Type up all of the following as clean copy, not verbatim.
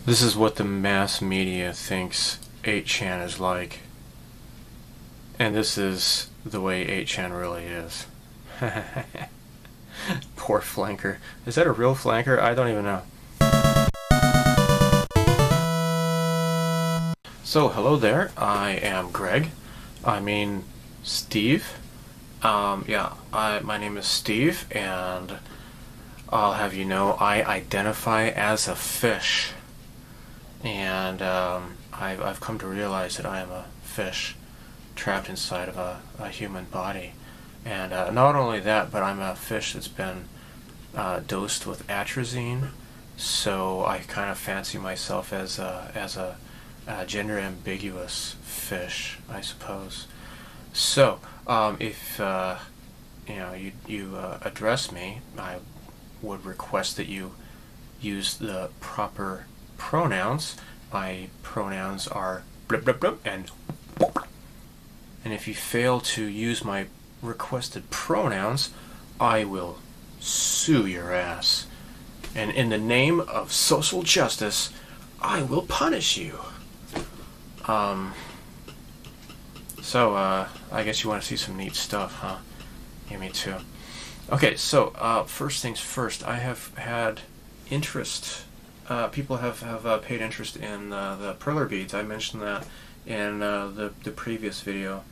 This is what the mass media thinks 8chan is like. And this is the way 8chan really is. Poor flanker. Is that a real flanker? I don't even know. So, hello there. I am Greg. I mean, Steve. My name is Steve, and I'll have you know I identify as a fish. And I've come to realize that I am a fish trapped inside of a human body. And not only that, but I'm a fish that's been dosed with atrazine, so I kind of fancy myself as a gender ambiguous fish, I suppose. So if you address me, I would request that you use the proper pronouns. My pronouns are blip blip blip and whoop. And if you fail to use my requested pronouns, I will sue your ass. And in the name of social justice, I will punish you. I guess you want to see some neat stuff, huh? Yeah, me too. Okay, so first things first, I have had interest. People have paid interest in the perler beads. I mentioned that in the previous video.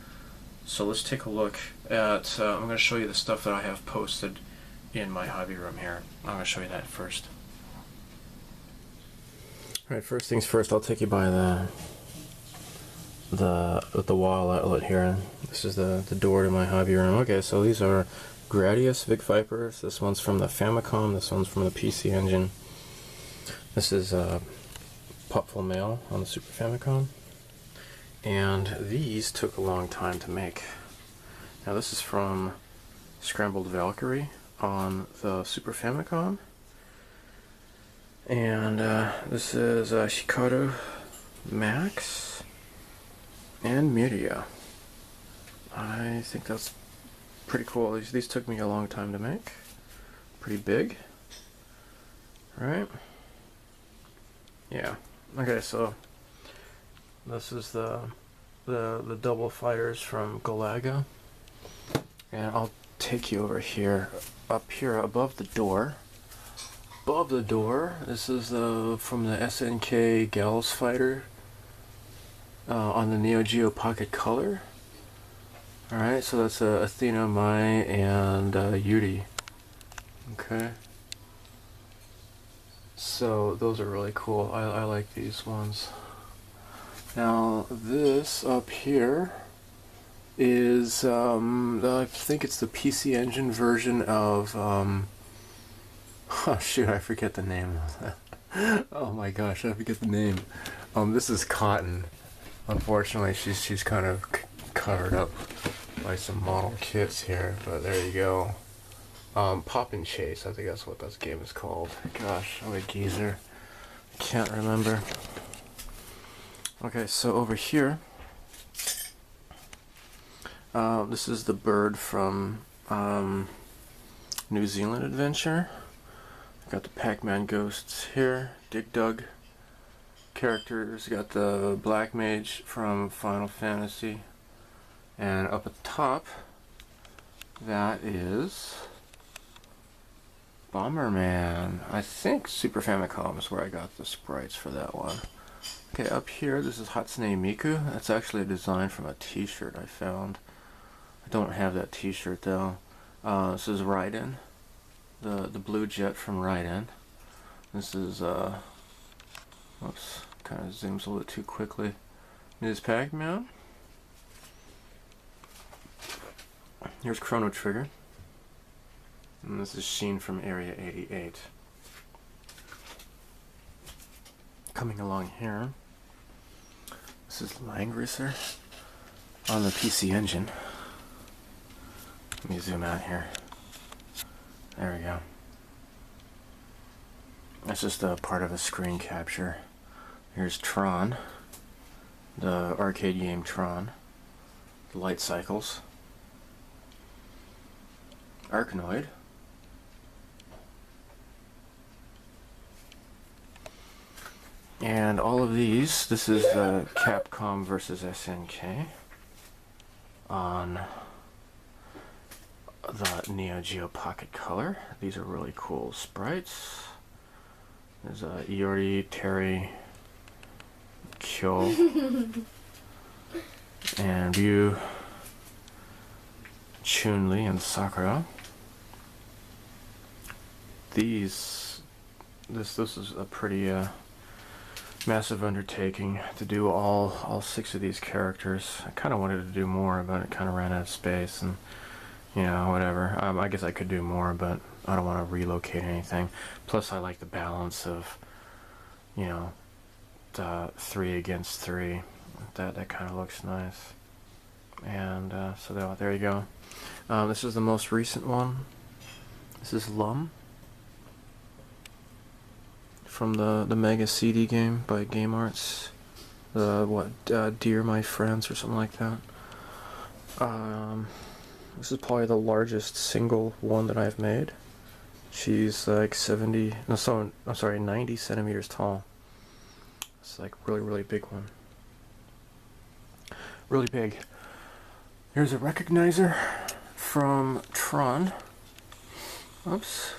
So let's take a look at, I'm going to show you the stuff that I have posted in my hobby room here. I'm going to show you that first. Alright, first things first, I'll take you by the wall outlet here. This is the door to my hobby room. Okay, so these are Gradius Vic Vipers. This one's from the Famicom, this one's from the PC Engine. This is Popful Mail on the Super Famicom. And these took a long time to make. Now this is from Scrambled Valkyrie on the Super Famicom. And this is Shikado Max and Media. I think that's pretty cool. These took me a long time to make. Pretty big. Right? Yeah. Okay, so this is the double fighters from Galaga. And I'll take you over here, up here above the door. Above the door, this is from the SNK Gals fighter on the Neo Geo Pocket Color. Alright, so that's Athena, Mai, and Yuri. Okay. So those are really cool. I like these ones. Now this up here is I think it's the PC Engine version of oh shoot, I forget the name of that. Oh my gosh, I forget the name. This is Cotton. Unfortunately, she's kind of covered up by some model kits here, but there you go. Pop and Chase, I think that's what this game is called. Gosh, I'm a geezer. I can't remember. Okay, so over here, this is the bird from New Zealand Adventure. Got the Pac-Man ghosts here, Dig Dug characters, got the Black Mage from Final Fantasy, and up at the top, that is Bomberman. I think Super Famicom is where I got the sprites for that one. Okay, up here, this is Hatsune Miku. That's actually a design from a t-shirt I found. I don't have that t-shirt though. This is Raiden, the blue jet from Raiden. This is, whoops, kind of zooms a little too quickly. Ms. Pac-Man. Here's Chrono Trigger. And this is Sheen from Area 88. Coming along here, this is Langrisser on the PC Engine. Let me zoom out here. There we go. That's just a part of a screen capture. Here's Tron, the arcade game Tron, the light cycles, Arkanoid, And all of these, this is the Capcom versus SNK on the Neo Geo Pocket Color. These are really cool sprites. There's Iori, Terry, Kyo, and Ryu, Chun-Li, and Sakura. This is a pretty massive undertaking to do all 6 of these characters. I kind of wanted to do more, but it kind of ran out of space, and you know, whatever. I guess I could do more, but I don't want to relocate anything. Plus, I like the balance of, you know, 3 against 3. That kind of looks nice. And so there you go. This is the most recent one. This is Lum from the Mega CD game by Game Arts. Dear My Friends or something like that. This is probably the largest single one that I've made. She's like 90 centimeters tall. It's like really big one. Really big. Here's a recognizer from Tron. Oops.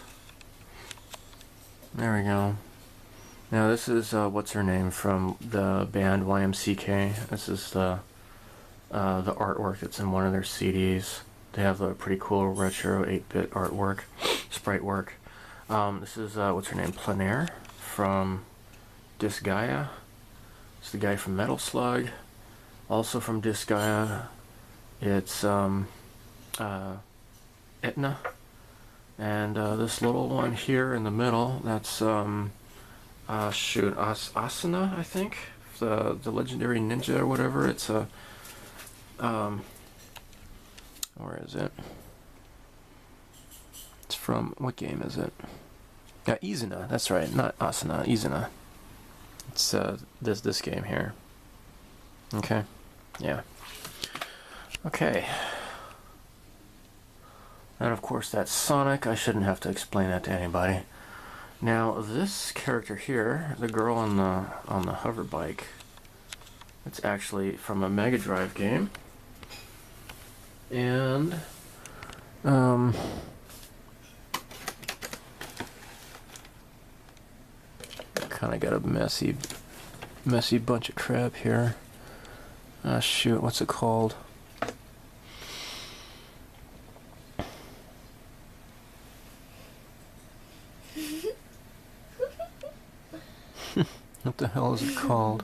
There we go. Now this is what's her name from the band YMCK. This is the artwork that's in one of their CDs. They have a pretty cool retro 8-bit artwork, sprite work. This is what's her name, Plenaire from Disgaea. It's the guy from Metal Slug. Also from Disgaea, it's Etna. And this little one here in the middle, that's Asuna, I think, the legendary ninja or whatever. It's a where is it? It's from, what game is it? Yeah, Izuna, that's right, not Asuna, Izuna. It's this game here. Okay, yeah. Okay. And of course that's Sonic. I shouldn't have to explain that to anybody. Now this character here, the girl on the hover bike, it's actually from a Mega Drive game. And kind of got a messy bunch of crap here. Shoot, what's it called? What the hell is it called?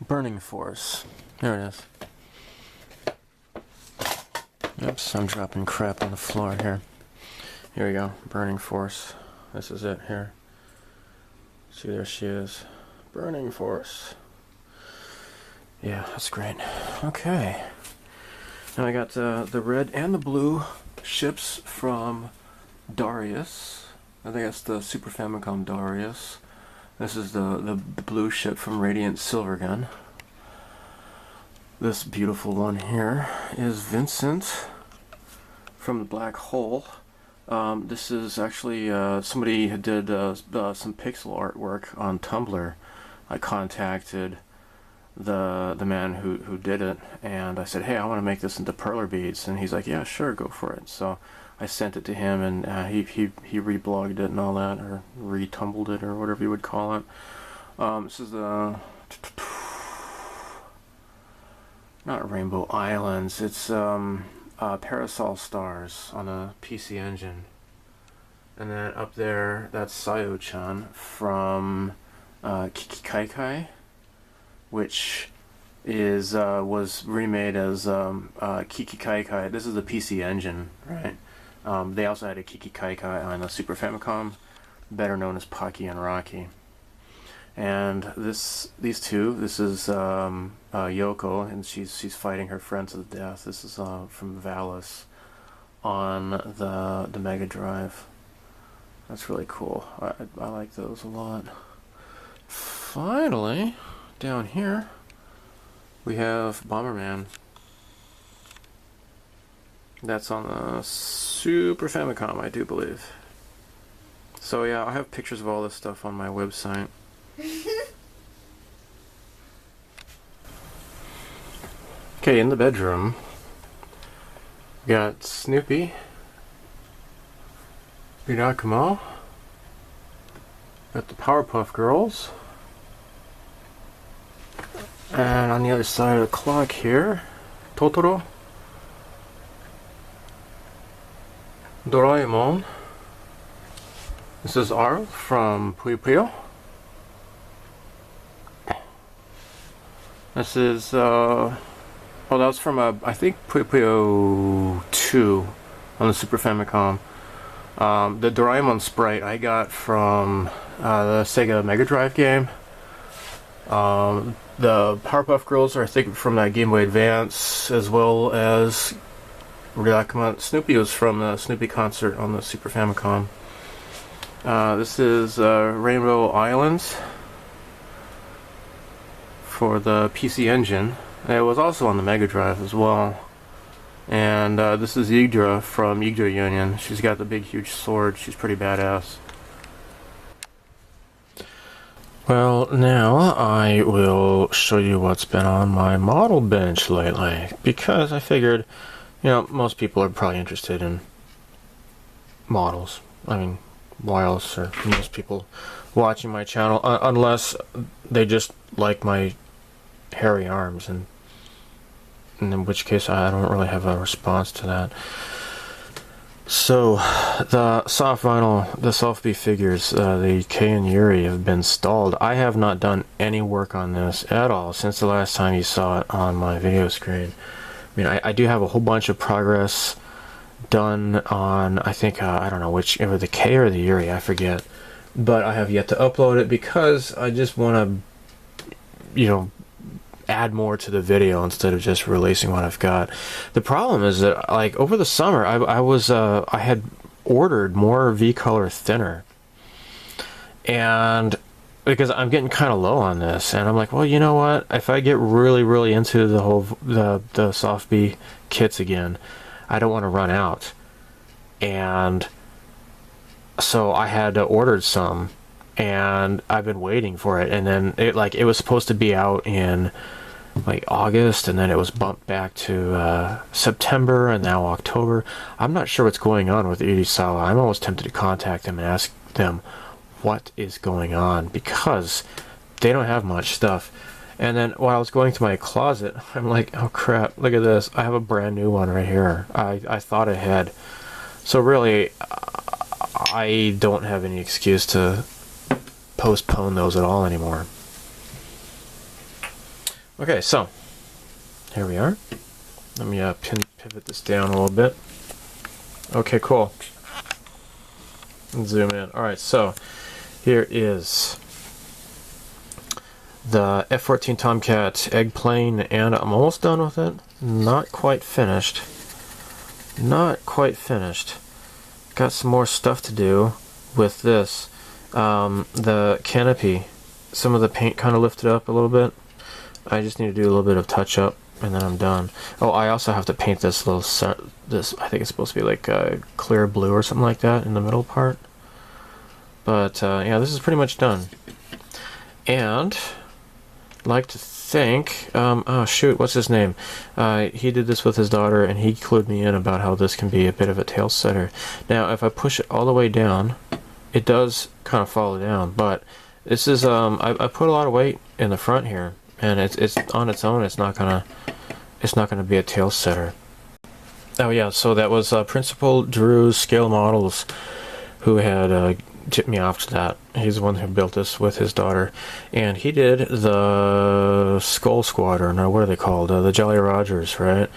Burning Force. There it is. Oops, I'm dropping crap on the floor here. Here we go. Burning Force. This is it here. See, there she is. Burning Force. Yeah, that's great. Okay. Now I got the red and the blue ships from Darius. I think that's the Super Famicom Darius. This is the blue ship from Radiant Silvergun. This beautiful one here is Vincent from the Black Hole. This is actually somebody who did some pixel artwork on Tumblr. I contacted the man who did it, and I said, hey, I want to make this into perler beads, and he's like, yeah, sure, go for it. So I sent it to him, and he reblogged it and all that, or retumbled it, or whatever you would call it. This is the not Rainbow Islands, it's Parasol Stars on a PC Engine. And then up there, that's Sayo-chan from Kiki Kaikai, which is was remade as Kiki Kaikai. This is the PC Engine, right? They also had a Kiki Kaikai on the Super Famicom, better known as Pocky and Rocky. And these two, this is Yoko, and she's fighting her friend to the death. This is from Valis on the Mega Drive. That's really cool. I like those a lot. Finally, down here, we have Bomberman. That's on the Super Famicom, I do believe. So yeah, I have pictures of all this stuff on my website. Okay, in the bedroom, we got Snoopy, Binakumo, got the Powerpuff Girls, and on the other side of the clock here, Totoro, Doraemon. This is Aro from Puyo Puyo. This is, well, that was from, I think, Puyo Puyo 2 on the Super Famicom. The Doraemon sprite I got from the Sega Mega Drive game. The Powerpuff Girls are, I think, from that Game Boy Advance, as well as Snoopy was from the Snoopy concert on the Super Famicom. This is Rainbow Islands for the PC Engine. It was also on the Mega Drive as well. And this is Yggdra from Yggdra Union. She's got the big huge sword. She's pretty badass. Well, now I will show you what's been on my model bench lately, because I figured, you know, most people are probably interested in models. I mean, why else are most people watching my channel, unless they just like my hairy arms, and in which case I don't really have a response to that. So, the soft vinyl, the soft B figures, the Kei and Yuri have been stalled. I have not done any work on this at all since the last time you saw it on my video screen. I mean, I do have a whole bunch of progress done on, I think, I don't know which, either the Kei or the Yuri, I forget. But I have yet to upload it because I just want to, you know, add more to the video instead of just releasing what I've got. The problem is that, like, over the summer I had ordered more V-color thinner, and because I'm getting kind of low on this, and I'm like, well, you know what, if I get really into the whole the soft B kits again, I don't want to run out. And so I had ordered some, and I've been waiting for it, and then it was supposed to be out in like August, and then it was bumped back to September, and now October. I'm not sure what's going on with Irisawa. I'm almost tempted to contact them and ask them what is going on, because they don't have much stuff. And then while I was going through my closet, I'm like, oh crap, look at this, I have a brand new one right here. I thought ahead. So really, I don't have any excuse to postpone those at all anymore. Okay, so here we are. Let me pivot this down a little bit. Okay, cool. And zoom in. Alright, so here is the F-14 Tomcat egg plane, and I'm almost done with it. Not quite finished. Not quite finished. Got some more stuff to do with this. The canopy, some of the paint kind of lifted up a little bit. I just need to do a little bit of touch up, and then I'm done. Oh, I also have to paint this little this, I think it's supposed to be like a clear blue or something like that in the middle part. But yeah, this is pretty much done. And I'd like to thank, oh shoot, what's his name? He did this with his daughter, and he clued me in about how this can be a bit of a tail setter. Now, if I push it all the way down, it does kind of fall down, but this is, I put a lot of weight in the front here, and it's on its own. It's not gonna be a tail setter. Oh yeah, so that was Principal Drew's Scale Models, who had tipped me off to that. He's the one who built this with his daughter, and he did the Skull Squadron, or what are they called? The Jolly Rogers, right?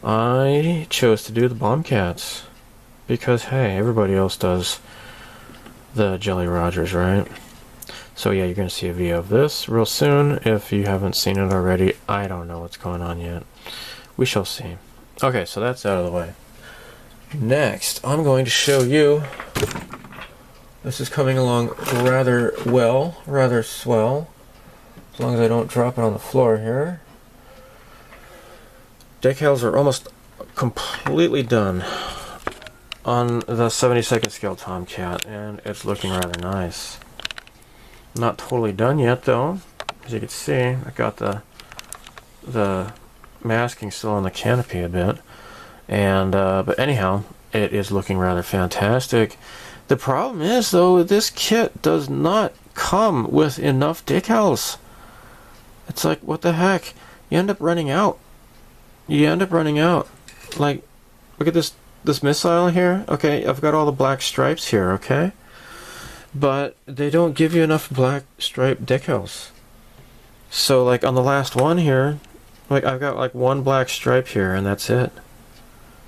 I chose to do the Bombcats because hey, everybody else does the Jolly Rogers, right? So yeah, you're going to see a video of this real soon. If you haven't seen it already, I don't know what's going on yet. We shall see. Okay, so that's out of the way. Next, I'm going to show you, this is coming along rather well, rather swell, as long as I don't drop it on the floor here. Decals are almost completely done on the 72nd scale Tomcat, and it's looking rather nice. Not totally done yet though. As you can see, I got the masking still on the canopy a bit, and but anyhow, it is looking rather fantastic. The problem is though, this kit does not come with enough decals. It's like, what the heck? You end up running out. You end up running out. Like, look at this missile here. Okay, I've got all the black stripes here, okay? But they don't give you enough black stripe decals. So like on the last one here, like I've got like one black stripe here and that's it.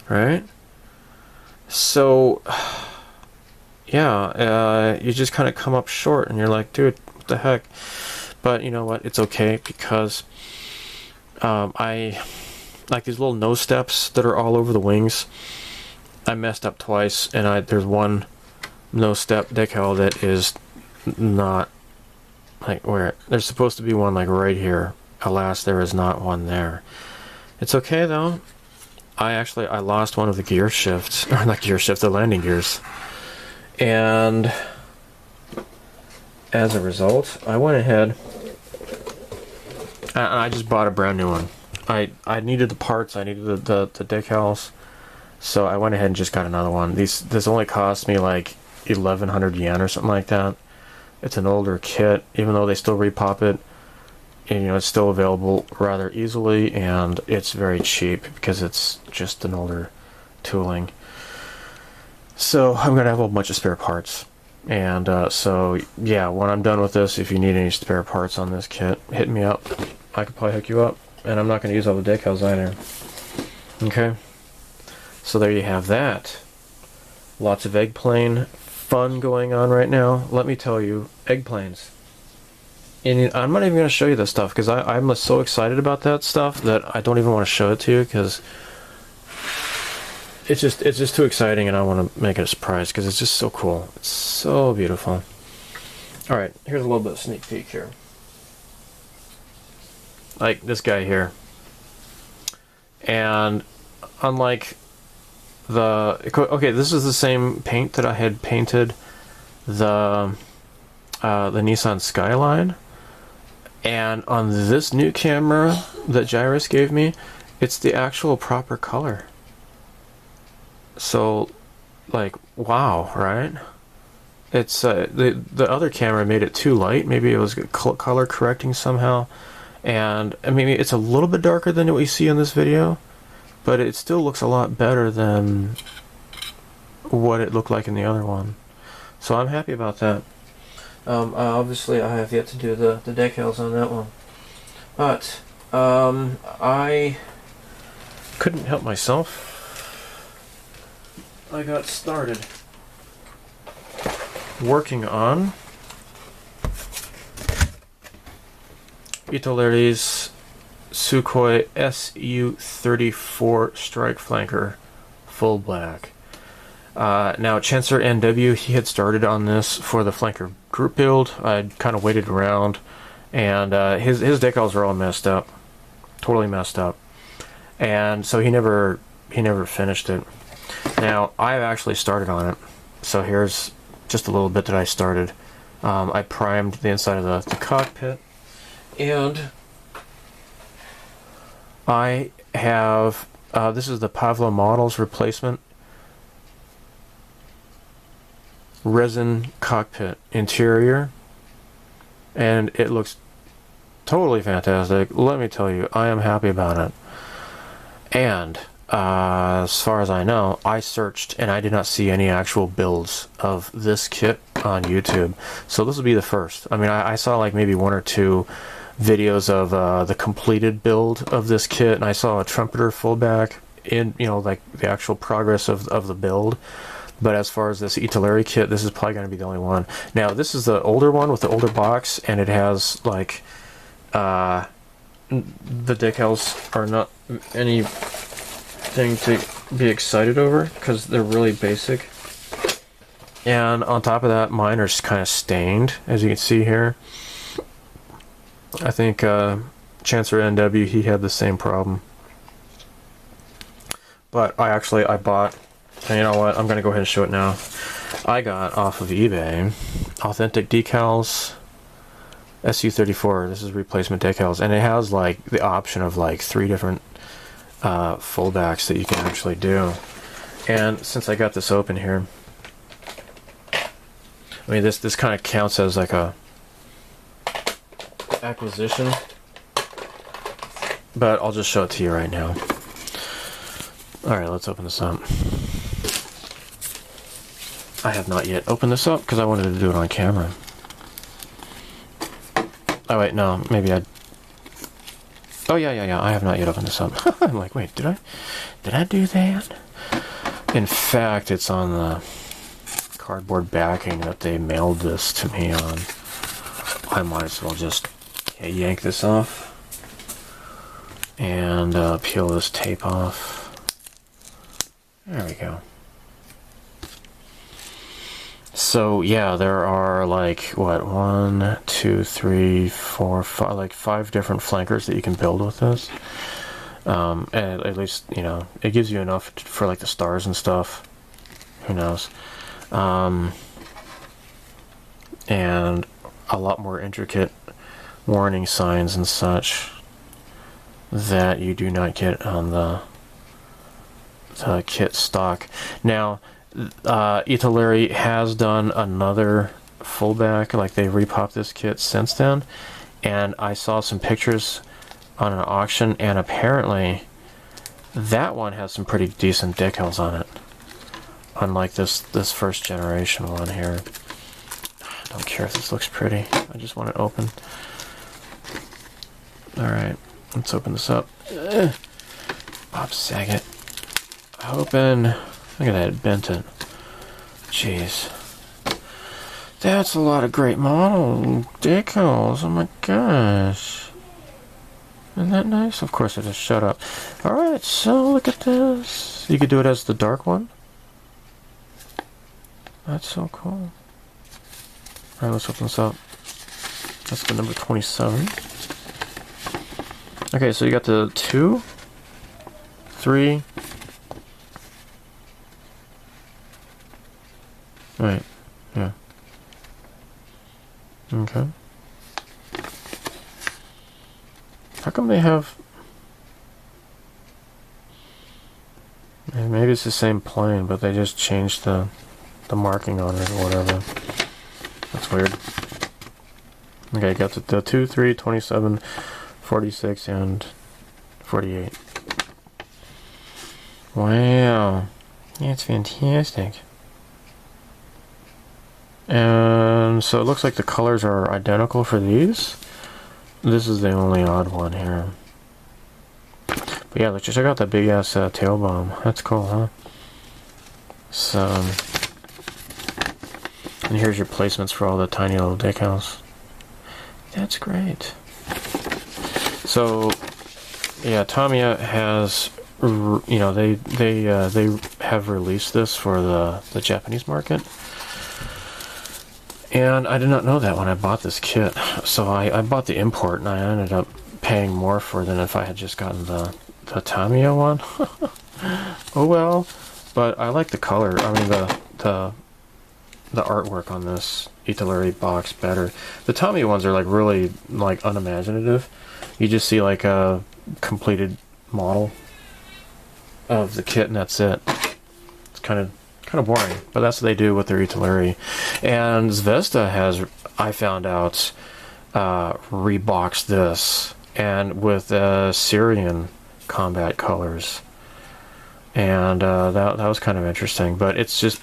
Right? So yeah, you just kind of come up short and you're like, dude, what the heck? But you know what? It's okay because I like these little nose steps that are all over the wings. I messed up twice, and there's one nose step decal that is not like where there's supposed to be one, like right here. Alas, there is not one there. It's okay though. I lost one of the gear shifts, or not gear shift, the landing gears, and as a result, I went ahead and I just bought a brand new one. I needed the parts, I needed the decals, so I went ahead and just got another one. This only cost me like 1,100 yen or something like that. It's an older kit, even though they still repop it, and you know it's still available rather easily, and it's very cheap because it's just an older tooling. So I'm gonna have a whole bunch of spare parts, and so yeah, when I'm done with this, if you need any spare parts on this kit, hit me up. I could probably hook you up. And I'm not going to use all the decals either. Okay? So there you have that. Lots of eggplane fun going on right now. Let me tell you, eggplanes. And I'm not even going to show you this stuff because I'm so excited about that stuff that I don't even want to show it to you because it's just too exciting and I want to make it a surprise because it's just so cool. It's so beautiful. Alright, here's a little bit of sneak peek here. Like this guy here, and unlike this is the same paint that I had painted the Nissan Skyline, and on this new camera that Gyruss gave me, it's the actual proper color. So like, wow, right? It's the other camera made it too light. Maybe it was color correcting somehow. And I mean, it's a little bit darker than what you see in this video, but it still looks a lot better than what it looked like in the other one. So I'm happy about that. Obviously, I have yet to do the decals on that one, but I couldn't help myself. I got started working on Italeri's Sukhoi Su34 strike flanker Fullback. Now Chancellor N.W, he had started on this for the flanker group build. I'd kind of waited around, and his decals are all messed up, totally messed up, and so he never finished it. Now I've actually started on it, so here's just a little bit that I started. I primed the inside of the cockpit. And I have, this is the Pavlo Models replacement resin cockpit interior, and it looks totally fantastic. Let me tell you, I am happy about it. And as far as I know, I searched and I did not see any actual builds of this kit on YouTube, so this will be the first. I mean, I saw like maybe one or two videos of the completed build of this kit, and I saw a trumpeter fullback in, you know, like the actual progress of the build. But as far as this Italeri kit, this is probably going to be the only one. Now this is the older one with the older box, and it has like the decals are not anything to be excited over because they're really basic. And on top of that, mine are kind of stained, as you can see here. I think Chancellor NW, he had the same problem. but I bought, and you know what, I'm going to go ahead and show it now. I got off of eBay authentic decals SU34. This is replacement decals, and it has like the option of like 3 different fullbacks that you can actually do. And since I got this open here, I mean this kind of counts as like a acquisition, but I'll just show it to you right now. Alright, let's open this up. I have not yet opened this up because I wanted to do it on camera. Oh wait, no, maybe I... Oh yeah, I have not yet opened this up. I'm like, wait, did I do that? In fact, it's on the cardboard backing that they mailed this to me on. I might as well just yank this off and peel this tape off. There we go. So yeah, there are like what, 1, 2, 3, 4, 5, like 5 different flankers that you can build with this. And at least, you know, it gives you enough for like the stars and stuff. Who knows? And a lot more intricate warning signs and such that you do not get on the kit stock. Now, Italeri has done another fullback, like they repopped this kit since then, and I saw some pictures on an auction, and apparently that one has some pretty decent decals on it, unlike this first generation one here. I don't care if this looks pretty, I just want it open. Alright, let's open this up. Bob Saget. Open. Look at that, it bent it. Jeez. That's a lot of great model decals. Oh my gosh. Isn't that nice? Of course I just shut up. Alright, so look at this. You could do it as the dark one. That's so cool. Alright, let's open this up. That's the number 27. Okay, so you got the 2, 3. Right, yeah. Okay. How come they have... Maybe it's the same plane, but they just changed the marking on it or whatever. That's weird. Okay, you got the 2, 3, 27, 46, and 48. Wow. That's fantastic. And so it looks like the colors are identical for these. This is the only odd one here. But yeah, let's check out that big ass tail bomb. That's cool, huh? So, and here's your placements for all the tiny little decals. That's great. So, yeah, Tamiya has, you know, they have released this for the Japanese market. And I did not know that when I bought this kit, so I bought the import, and I ended up paying more for it than if I had just gotten the Tamiya one. Oh well, but I like the color. I mean the artwork on this Italeri box better. The Tamiya ones are like really like unimaginative. You just see like a completed model of the kit, and that's it. It's kind of boring, but that's what they do with their Italeri. And Zvezda has, I found out, reboxed this, and with Syrian combat colors, and that was kind of interesting. But it's just,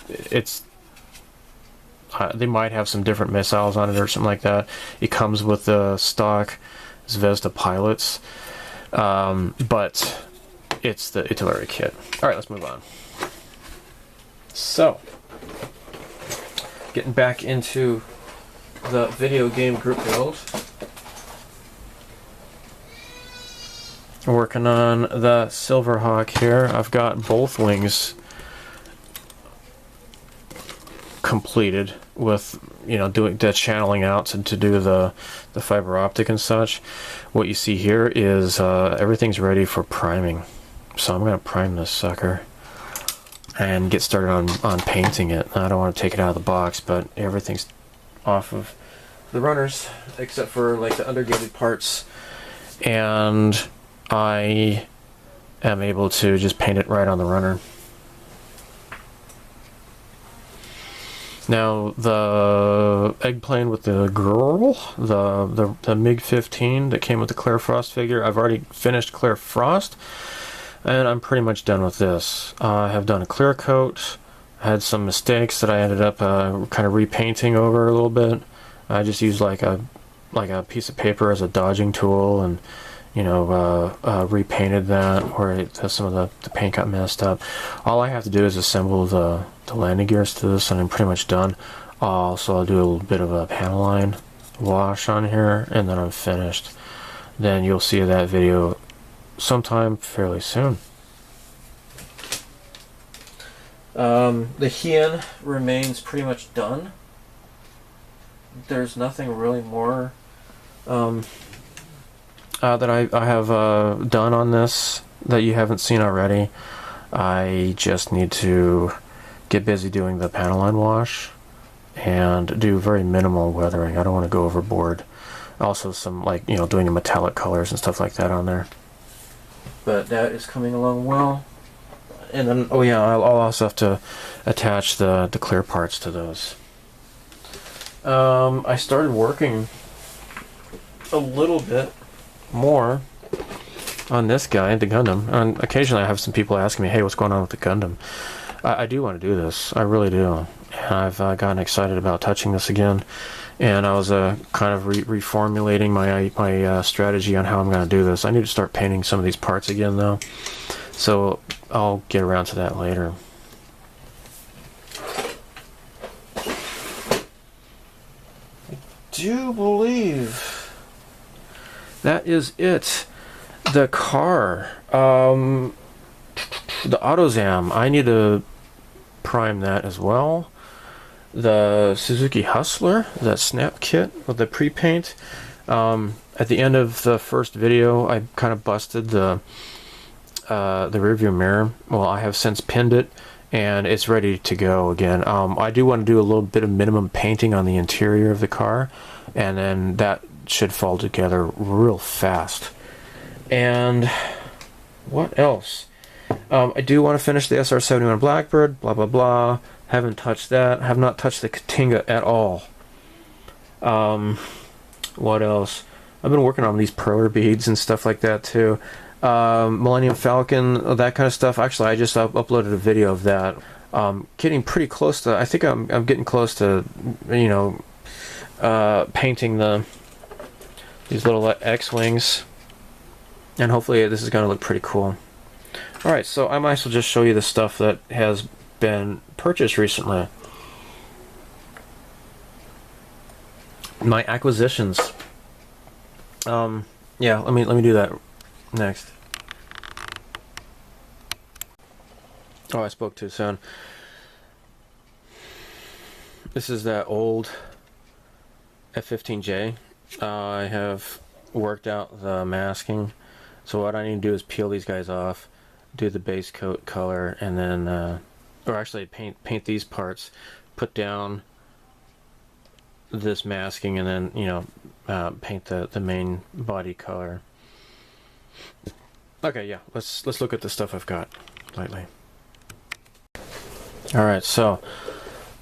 they might have some different missiles on it or something like that. It comes with the stock Zvezda pilots, but it's the Italeri kit. Alright, let's move on. So, getting back into the video game group build. Working on the Silverhawk here. I've got both wings completed with, you know, doing the channeling out to do the fiber optic and such. What you see here is everything's ready for priming. So I'm going to prime this sucker and get started on painting it. I don't want to take it out of the box, but everything's off of the runners except for like the undergated parts, and I am able to just paint it right on the runner. Now the eggplane with the girl, the MiG-15 that came with the Claire Frost figure, I've already finished Claire Frost, and I'm pretty much done with this. I have done a clear coat. I had some mistakes that I ended up kind of repainting over a little bit. I just used like a piece of paper as a dodging tool, and you know, repainted that where some of the paint got messed up. All I have to do is assemble the landing gears to this, and I'm pretty much done. So I'll do a little bit of a panel line wash on here, and then I'm finished. Then you'll see that video sometime fairly soon. The Hien remains pretty much done. There's nothing really more that I have done on this that you haven't seen already. I just need to get busy doing the panel line wash and do very minimal weathering. I don't want to go overboard. Also some, like, you know, doing the metallic colors and stuff like that on there. But that is coming along well. And then, oh yeah, I'll also have to attach the clear parts to those. I started working a little bit more on this guy, the Gundam. And occasionally I have some people asking me, hey, what's going on with the Gundam? I do want to do this. I really do. And I've gotten excited about touching this again. And I was kind of reformulating my strategy on how I'm going to do this. I need to start painting some of these parts again, though. So I'll get around to that later. I do believe that is it. The car. The AutoZam. I need to prime that as well. The Suzuki Hustler, that snap kit with the pre-paint. At the end of the first video, I kind of busted the rearview mirror. Well, I have since pinned it, and it's ready to go again. I do want to do a little bit of minimum painting on the interior of the car, and then that should fall together real fast. And what else? I do want to finish the SR-71 Blackbird, blah blah blah. Haven't touched that. Have not touched the Katinga at all. What else? I've been working on these perler beads and stuff like that too. Millennium Falcon, that kind of stuff. Actually, I just uploaded a video of that. Getting pretty close to. I think I'm getting close to, you know, painting these little X-wings, and hopefully this is going to look pretty cool. All right, so I might as well just show you the stuff that has been purchased recently. My acquisitions. Yeah, let me do that next. Oh, I spoke too soon. This is that old F15J. I have worked out the masking, so what I need to do is peel these guys off, do the base coat color, and then or actually paint these parts, put down this masking, and then, you know, paint the main body color. Okay, yeah, let's look at the stuff I've got lately. Alright, so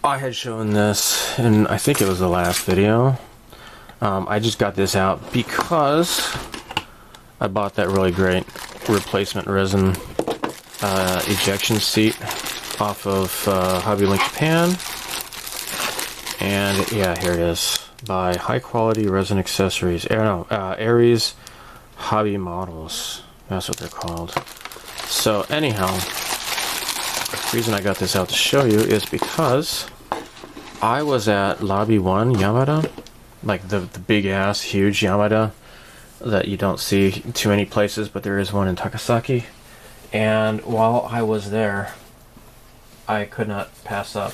I had shown this, and I think it was the last video. I just got this out because I bought that really great replacement resin ejection seat off of Hobby Link Japan. And yeah, here it is, by High Quality Resin Accessories. Aries Hobby Models. That's what they're called. So anyhow, the reason I got this out to show you is because I was at Lobby 1 Yamada, like the big ass huge Yamada that you don't see too many places, but there is one in Takasaki. And while I was there, I could not pass up,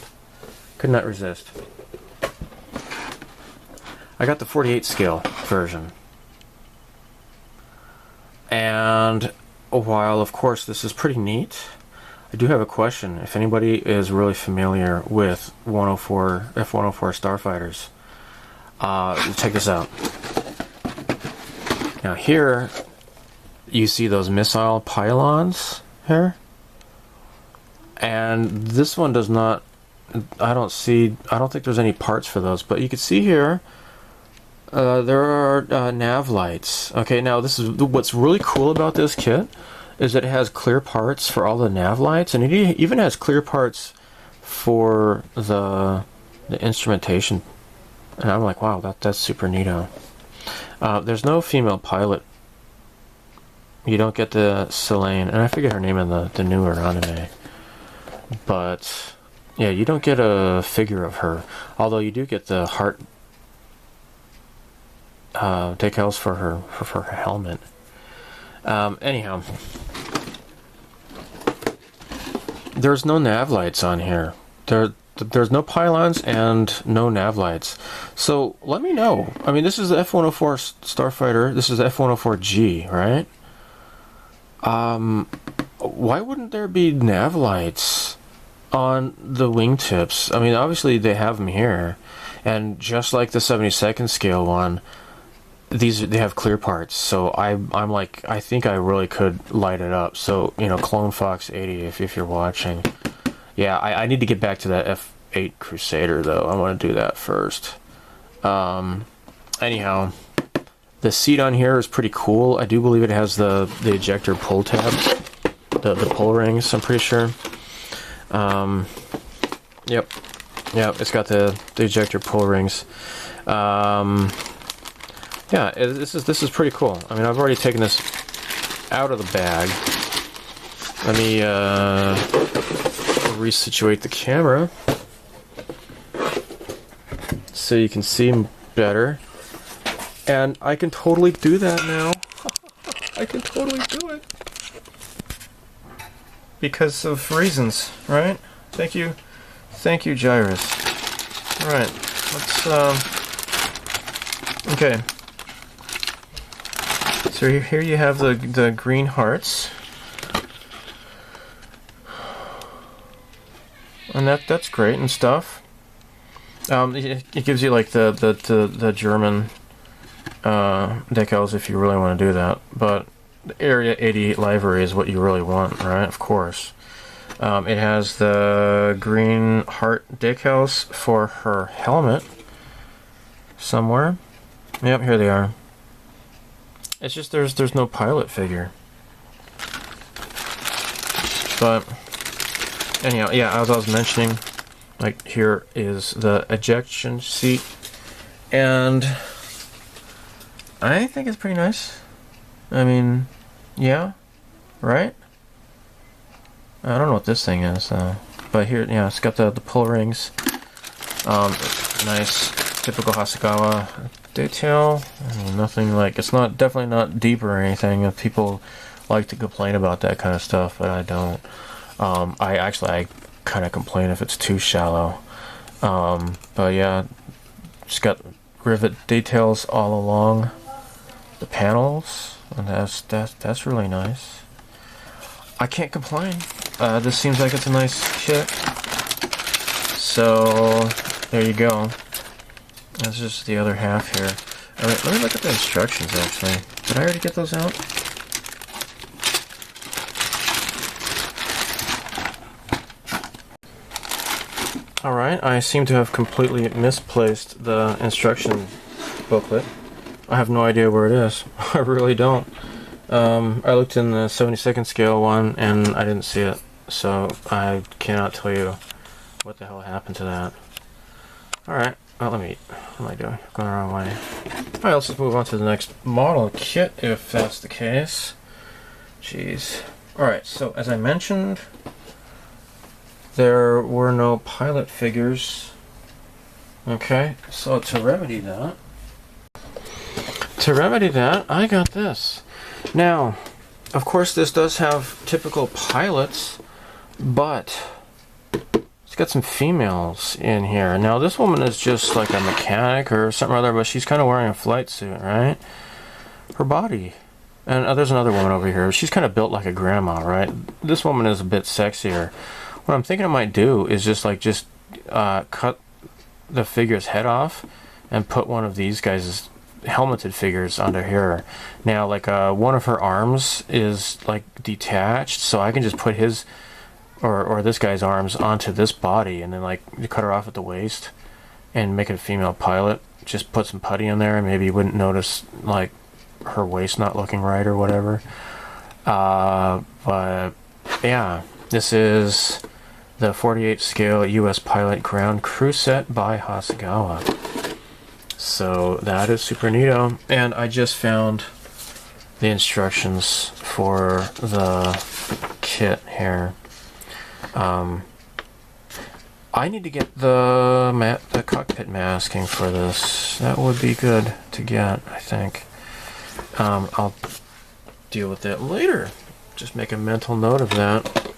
could not resist. I got the 48 scale version, and while of course this is pretty neat, I do have a question. If anybody is really familiar with F-104 Starfighters, check this out. Now here, you see those missile pylons here, and this one does not. I don't think there's any parts for those, but you can see here there are nav lights. Okay, now this is what's really cool about this kit is that it has clear parts for all the nav lights, and it even has clear parts for the instrumentation. And I'm like, wow, that's super neato. There's no female pilot. You don't get the Seilane, and I forget her name in the newer anime. But yeah, you don't get a figure of her. Although you do get the heart decals for her helmet. Anyhow, there's no nav lights on here. There's no pylons and no nav lights. So let me know. I mean, this is the F-104 Starfighter. This is the F-104G, right? Why wouldn't there be nav lights on the wingtips? I mean, obviously they have them here, and just like the 72nd scale one, they have clear parts. So I'm like, I think I really could light it up. So, you know, Clone Fox 80, if you're watching. Yeah, I need to get back to that F8 Crusader though. I want to do that first. Anyhow, the seat on here is pretty cool. I do believe it has the ejector pull tab, the pull rings, I'm pretty sure. Yep, it's got the ejector pull rings. Yeah, this is pretty cool. I mean, I've already taken this out of the bag. Let me resituate the camera so you can see better. And I can totally do that now. I can totally do it. Because of reasons, right? Thank you, Gyruss. Alright, let's, okay. So here you have the green hearts. And that's great and stuff. It gives you like the German decals if you really want to do that, but the Area 88 livery is what you really want, right? Of course. It has the green heart decals for her helmet somewhere. Yep, here they are. It's just there's no pilot figure. But anyhow, yeah, as I was mentioning, like here is the ejection seat, and I think it's pretty nice. I mean, yeah, right? I don't know what this thing is, but here, yeah, it's got the pull rings. Nice, typical Hasegawa detail. I mean, nothing like, it's not, definitely not deep or anything. People like to complain about that kind of stuff, but I don't. I kind of complain if it's too shallow. But yeah, just got rivet details all along the panels, and that's really nice. I can't complain. This seems like it's a nice kit. So there you go. That's just the other half here. Alright, let me look at the instructions actually. Did I already get those out? Alright, I seem to have completely misplaced the instruction booklet. I have no idea where it is. I really don't. I looked in the 72nd scale one and I didn't see it, so I cannot tell you what the hell happened to that. Alright, well, what am I doing? Going the wrong way. Alright, let's just move on to the next model kit, if that's the case. Jeez. Alright, so as I mentioned, there were no pilot figures. Okay, so to remedy that, I got this. Now, of course, this does have typical pilots, but it's got some females in here. Now, this woman is just like a mechanic or something or other, but she's kind of wearing a flight suit, right? Her body And there's another woman over here. She's kind of built like a grandma, right? This woman is a bit sexier. What I'm thinking I might do is just cut the figure's head off and put one of these guys' helmeted figures under here. Now, like, one of her arms is like detached, so I can just put his or this guy's arms onto this body and then like cut her off at the waist and make it a female pilot. Just put some putty in there and maybe you wouldn't notice like her waist not looking right or whatever. But yeah, this is the 48 scale US Pilot Ground Crew set by Hasegawa. So that is super neato. And I just found the instructions for the kit here. I need to get the cockpit masking for this. That would be good to get, I think. I'll deal with that later. Just make a mental note of that.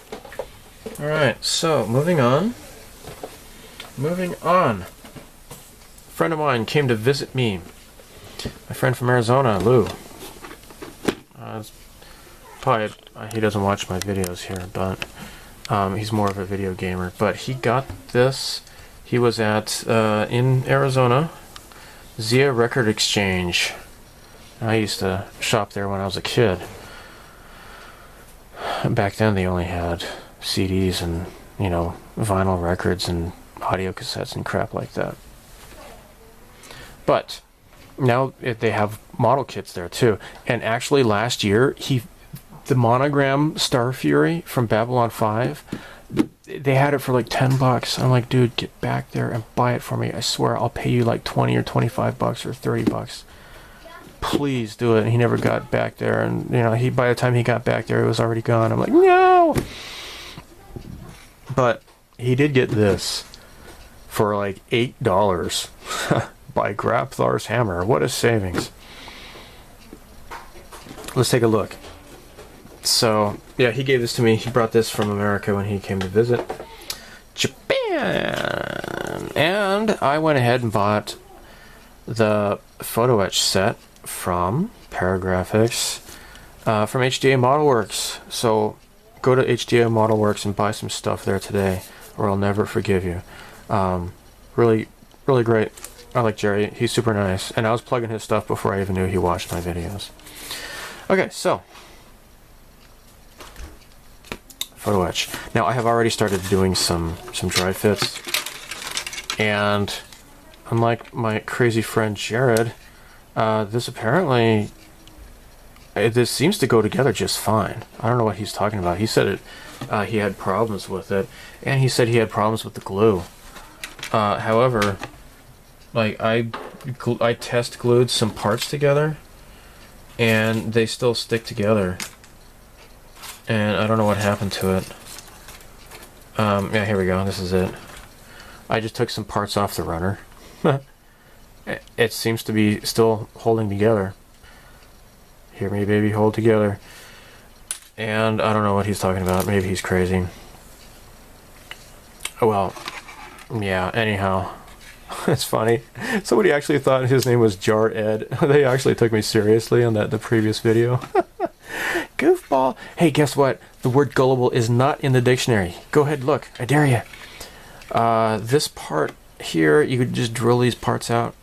Alright, so moving on. A friend of mine came to visit me. My friend from Arizona, Lou. Probably he doesn't watch my videos here, but he's more of a video gamer. But he got this. He was at in Arizona, N.S.E.A Record Exchange. I used to shop there when I was a kid. Back then they only had CDs and, you know, vinyl records and audio cassettes and crap like that. But now they have model kits there too. And actually last year, the monogram Star Fury from Babylon 5, they had it for like $10. I'm like, dude, get back there and buy it for me. I swear I'll pay you like 20 or 25 bucks or 30 bucks. Please do it. And he never got back there, and you know, by the time he got back there, it was already gone. I'm like, no. But he did get this for like $8 by Grapthar's Hammer. What a savings. Let's take a look. So yeah, he gave this to me. He brought this from America when he came to visit Japan, and I went ahead and bought the Photoetch set from Paragraphics from HDA Modelworks. So go to HDA Modelworks and buy some stuff there today, or I'll never forgive you. Really great. I like Jerry. He's super nice, and I was plugging his stuff before I even knew he watched my videos. Okay, so Photoetch. Now I have already started doing some dry fits, and unlike my crazy friend Jared, this apparently this seems to go together just fine. I don't know what he's talking about. He said he had problems with it, and he said he had problems with the glue. However, like I test glued some parts together, and they still stick together. And I don't know what happened to it. Yeah, here we go. This is it. I just took some parts off the runner. It seems to be still holding together. Hear me, baby, hold together. And I don't know what he's talking about. Maybe he's crazy. Well, yeah, anyhow. It's funny. Somebody actually thought his name was Jar Ed. They actually took me seriously on the previous video. Goofball. Hey, guess what? The word gullible is not in the dictionary. Go ahead, look. I dare you. This part here, you could just drill these parts out.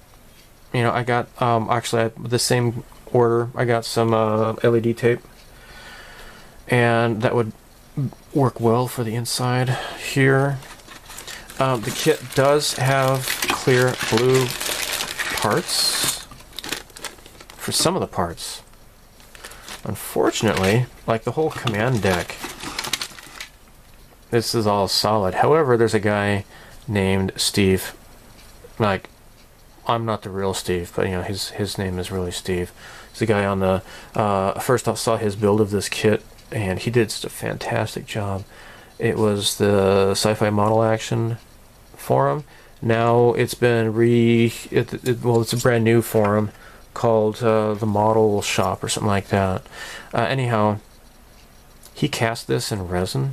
You know, I got, actually, the same order. I got some LED tape. And that would work well for the inside here. The kit does have clear blue parts for some of the parts. Unfortunately, like the whole command deck, this is all solid. However, there's a guy named Steve. Like, I'm not the real Steve, but you know, his name is really Steve. He's the guy on the first I saw his build of this kit, and he did such a fantastic job. It was the Sci-Fi Model Action forum. Now it's been well, it's a brand new forum called the Model Shop or something like that. Anyhow, he cast this in resin,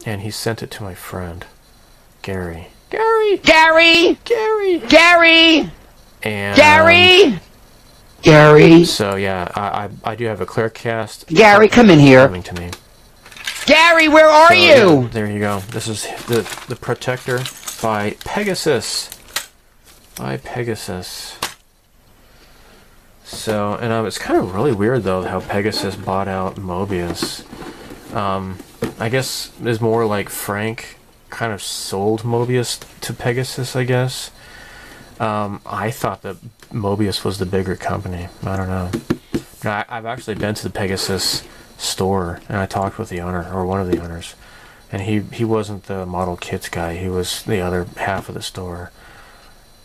and he sent it to my friend Gary. And Gary. So yeah, I do have a clear cast. Gary, come in here. Coming to me. Gary, where are you? Yeah, there you go. This is the Protector by Pegasus. So, and it's kind of really weird though how Pegasus bought out Mobius. I guess it's more like Frank kind of sold Mobius to Pegasus, I guess. I thought that Mobius was the bigger company. I don't know. I've actually been to the Pegasus store and I talked with the owner, or one of the owners, and he wasn't the model kits guy. He was the other half of the store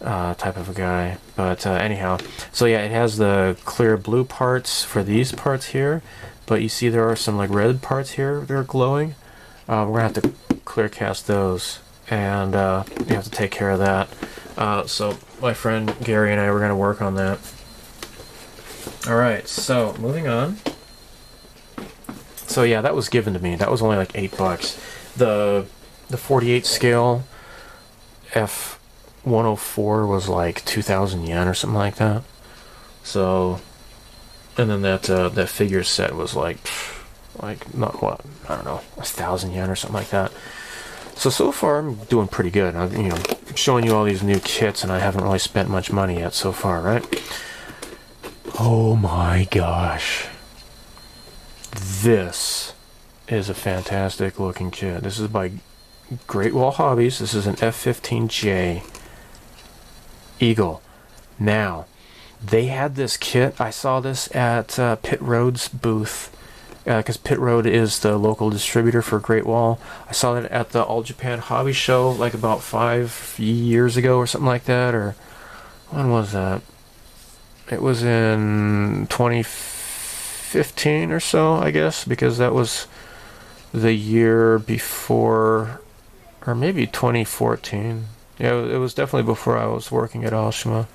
type of a guy. But anyhow, so yeah, it has the clear blue parts for these parts here, but you see there are some like red parts here that are glowing. We're gonna have to clear cast those, and you have to take care of that. So my friend Gary and I were gonna work on that. Alright, so moving on. So yeah, that was given to me. That was only like $8. The 48 scale F104 was like 2,000 yen or something like that. So, and then that figure set was like not what, I don't know, 1,000 yen or something like that. So far I'm doing pretty good. I'm showing you all these new kits, and I haven't really spent much money yet so far, right? Oh my gosh. This is a fantastic looking kit. This is by Great Wall Hobbies. This is an F15J Eagle. Now, they had this kit. I saw this at Pit Road's booth, because Pit Road is the local distributor for Great Wall. I saw it at the All Japan Hobby Show like about 5 years ago or something like that, or when was that? It was in 2015 or so, I guess, because that was the year before, or maybe 2014. Yeah, it was definitely before I was working at Aoshima.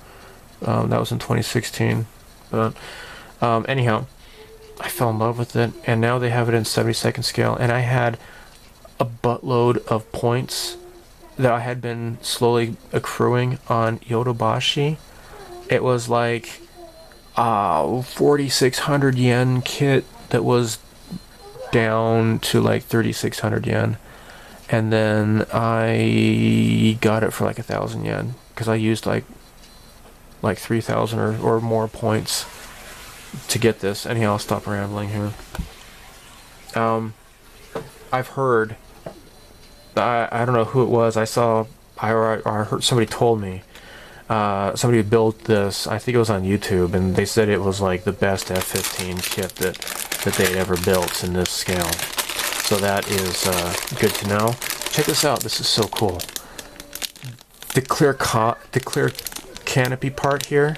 That was in 2016. But anyhow, I fell in love with it, and now they have it in 72nd scale, and I had a buttload of points that I had been slowly accruing on Yodobashi. It was like 4,600 yen kit that was down to like 3,600 yen, and then I got it for like 1,000 yen because I used like 3,000 or more points to get this. Anyhow, I'll stop rambling here. I've heard, I don't know who it was, I heard somebody told me, somebody built this, I think it was on YouTube, and they said it was like the best F-15 kit that they'd ever built in this scale. So that is good to know. Check this out, this is so cool. The clear canopy part here,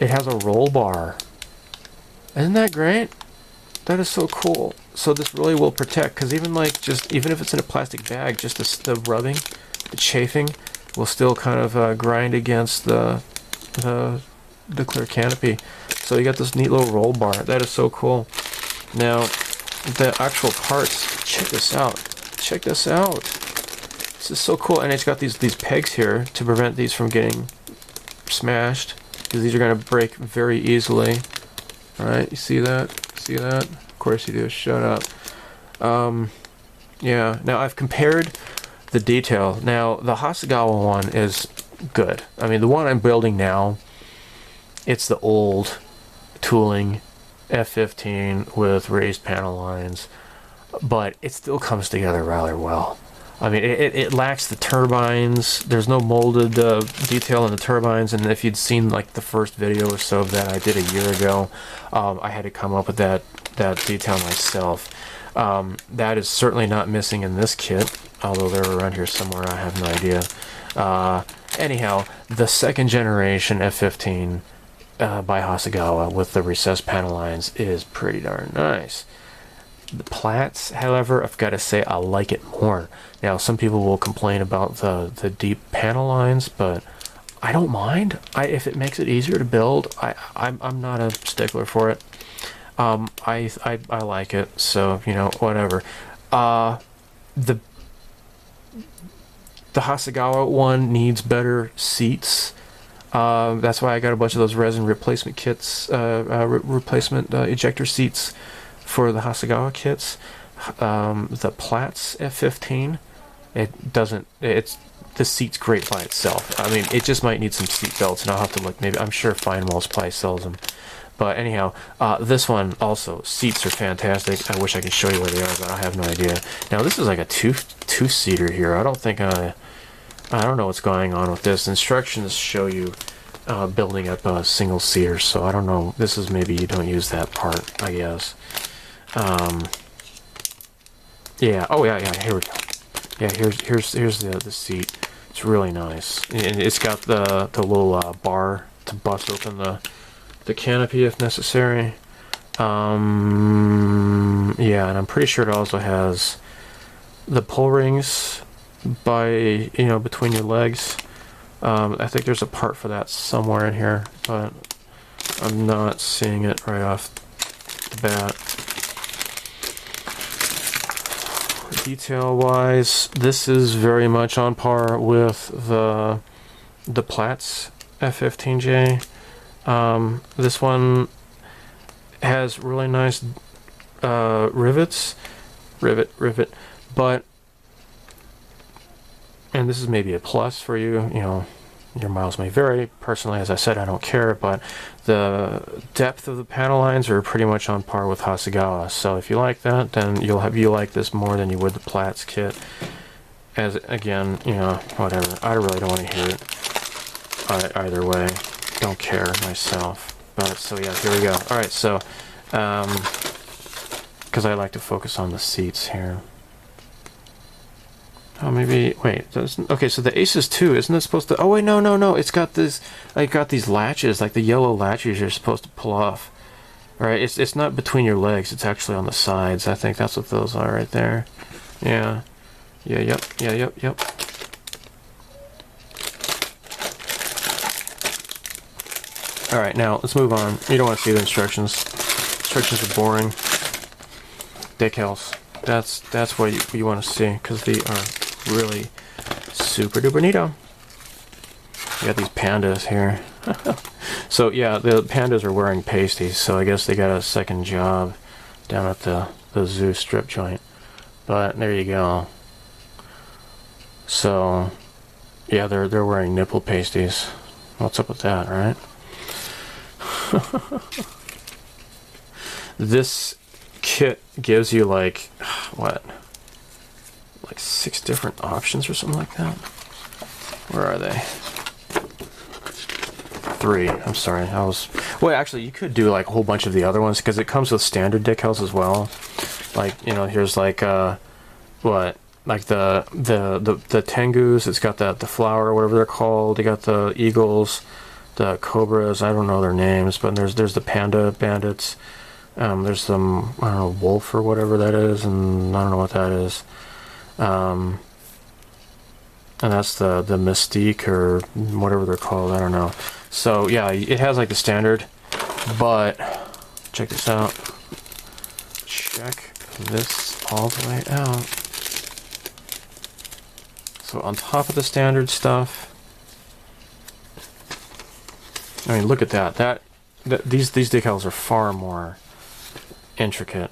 it has a roll bar. Isn't that great? That is so cool. So this really will protect, because even if it's in a plastic bag, just the rubbing, the chafing, will still kind of grind against the clear canopy. So you got this neat little roll bar. That is so cool. Now, the actual parts, check this out. Check this out. This is so cool, and it's got these pegs here to prevent these from getting smashed, because these are going to break very easily. Alright, you see that? See that? Of course you do. Shut up. Yeah, now I've compared the detail. Now, the Hasegawa one is good. I mean, the one I'm building now, it's the old tooling F-15 with raised panel lines, but it still comes together rather well. I mean, it lacks the turbines. There's no molded detail in the turbines, and if you'd seen like the first video or so of that I did a year ago, I had to come up with that detail myself. That is certainly not missing in this kit, although they're around here somewhere, I have no idea. Anyhow, the second generation F-15 by Hasegawa with the recessed panel lines is pretty darn nice. The plats, however, I've got to say I like it more. Now, some people will complain about the deep panel lines, but I don't mind. If it makes it easier to build, I'm not a stickler for it. I like it, so whatever. The Hasegawa one needs better seats. That's why I got a bunch of those resin replacement kits, replacement ejector seats for the Hasegawa kits. The Platts F15, the seat's great by itself. I mean, it just might need some seat belts, and I'll have to look. Maybe, I'm sure Feinwall's probably sells them. But anyhow, this one also, seats are fantastic. I wish I could show you where they are, but I have no idea. Now this is like a two-seater here. I don't know what's going on with this. Instructions show you building up a single seater, so I don't know. This is, maybe you don't use that part, I guess. Yeah. Oh yeah. Here we go. Yeah. Here's the seat. It's really nice, and it's got the little bar to bust open the canopy if necessary. Yeah, and I'm pretty sure it also has the pull rings by between your legs. I think there's a part for that somewhere in here, but I'm not seeing it right off the bat. Detail wise, this is very much on par with the Platts F15J. This one has really nice rivets, rivet, but, and this is maybe a plus for you, your miles may vary. Personally, as I said, I don't care, but the depth of the panel lines are pretty much on par with Hasegawa. So if you like that, then you like this more than you would the Platts kit. As again, whatever. I really don't want to hear it either way. Don't care myself. But so yeah, here we go. All right, so because I like to focus on the seats here. Oh, maybe, wait, okay, so the Aces 2, isn't it supposed to, oh wait, no, it's got this, got these latches, like the yellow latches you're supposed to pull off. Right, it's not between your legs, it's actually on the sides. I think that's what those are right there. Yeah. Yep. Alright, now, let's move on. You don't want to see the instructions. Instructions are boring. Decals. That's what you want to see, because they are really super duper neato. You got these pandas here. So yeah, the pandas are wearing pasties, so I guess they got a second job down at the zoo strip joint. But there you go. So yeah, they're wearing nipple pasties. What's up with that, right? This kit gives you like what? Like 6 different options or something like that. Where are they? 3. I'm sorry. Well, actually, you could do like a whole bunch of the other ones because it comes with standard decals as well. Like, here's like what? Like the Tengus. It's got the flower, whatever they're called. You got the eagles, the cobras. I don't know their names, but there's the panda bandits. There's some, I don't know, wolf or whatever that is, and I don't know what that is. And that's the Mystique or whatever they're called, I don't know. So yeah, it has like the standard, but check this out. Check this all the way out. So on top of the standard stuff, I mean, look at that. These decals are far more intricate,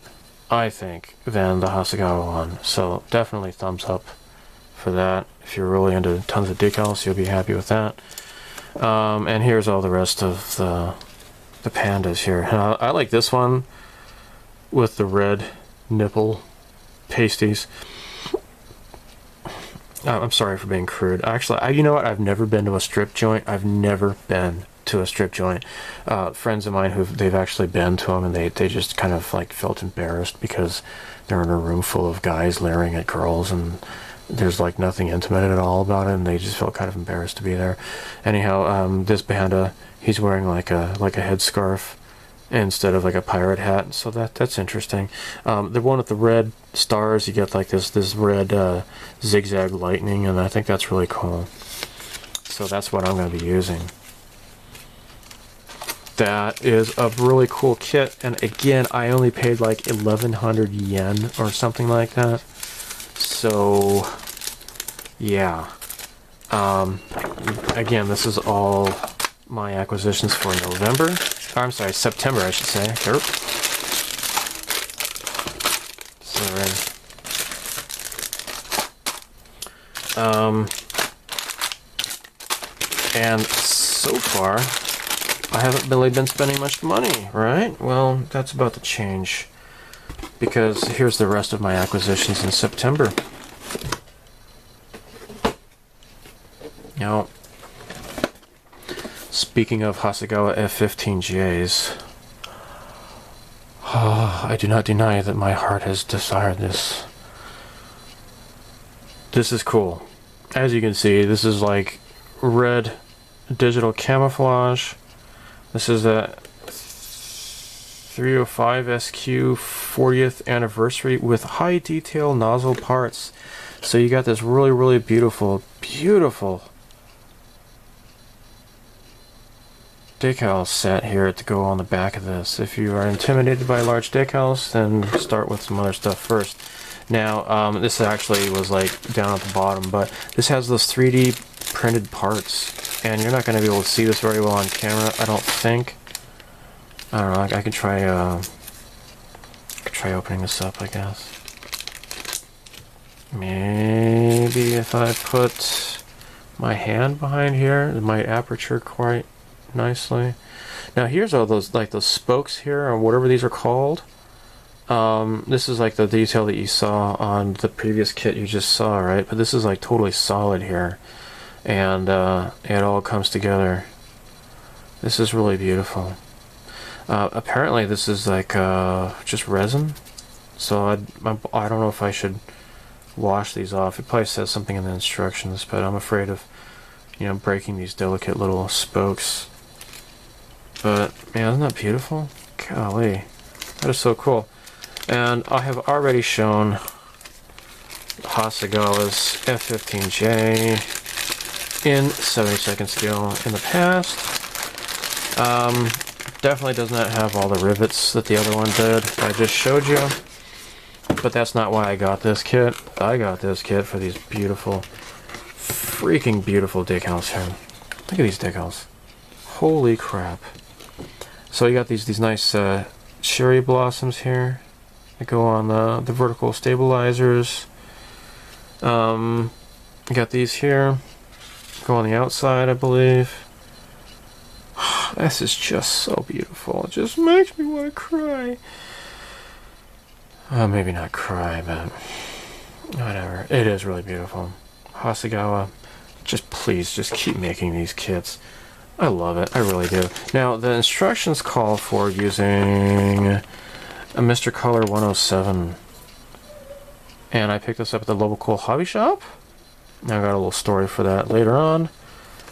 I think, than the Hasegawa one. So definitely thumbs up for that. If you're really into tons of decals, you'll be happy with that. And here's all the rest of the pandas here. And I like this one with the red nipple pasties. I'm sorry for being crude. Actually, you know what? I've never been to a strip joint. Friends of mine they've actually been to them, and they just kind of like felt embarrassed because they're in a room full of guys leering at girls, and there's like nothing intimate at all about it, and they just felt kind of embarrassed to be there. Anyhow, this panda, he's wearing like a headscarf instead of like a pirate hat, so that's interesting. The one with the red stars, you get like this red zigzag lightning, and I think that's really cool. So that's what I'm going to be using. That is a really cool kit, and again, I only paid like 1,100 yen or something like that. So yeah, again, this is all my acquisitions for November. Oh, I'm sorry, September, I should say. Derp. And so far, I haven't really been spending much money, right? Well, that's about to change, because here's the rest of my acquisitions in September. Now, speaking of Hasegawa F15Js, I do not deny that my heart has desired this. This is cool. As you can see, this is like red digital camouflage. This is a 305 SQ 40th anniversary with high detail nozzle parts. So you got this really, really beautiful decal set here to go on the back of this. If you are intimidated by large decals, then start with some other stuff first. Now, this actually was like down at the bottom, but this has those 3D printed parts, and you're not going to be able to see this very well on camera, I don't think. I don't know, I can try opening this up, I guess. Maybe if I put my hand behind here, it might aperture quite nicely. Now here's all those, like those spokes here, or whatever these are called. This is like the detail that you saw on the previous kit you just saw, right? But this is like totally solid here, and it all comes together. This is really beautiful. Apparently this is like just resin, so I don't know if I should wash these off. It probably says something in the instructions, but I'm afraid of, you know, breaking these delicate little spokes. But man, isn't that beautiful? Golly, that is so cool. And I have already shown Hasegawa's F15J in 70-second scale in the past. Definitely does not have all the rivets that the other one did I just showed you. But that's not why I got this kit. I got this kit for these beautiful, freaking beautiful decals here. Look at these decals. Holy crap. So you got these nice cherry blossoms here that go on the vertical stabilizers. You got these here, go on the outside, I believe. This is just so beautiful. It just makes me want to cry. Maybe not cry, but whatever. It is really beautiful. Hasegawa, just please, just keep making these kits. I love it. I really do. Now, the instructions call for using a Mr. Color 107. And I picked this up at the local hobby shop. I got a little story for that later on.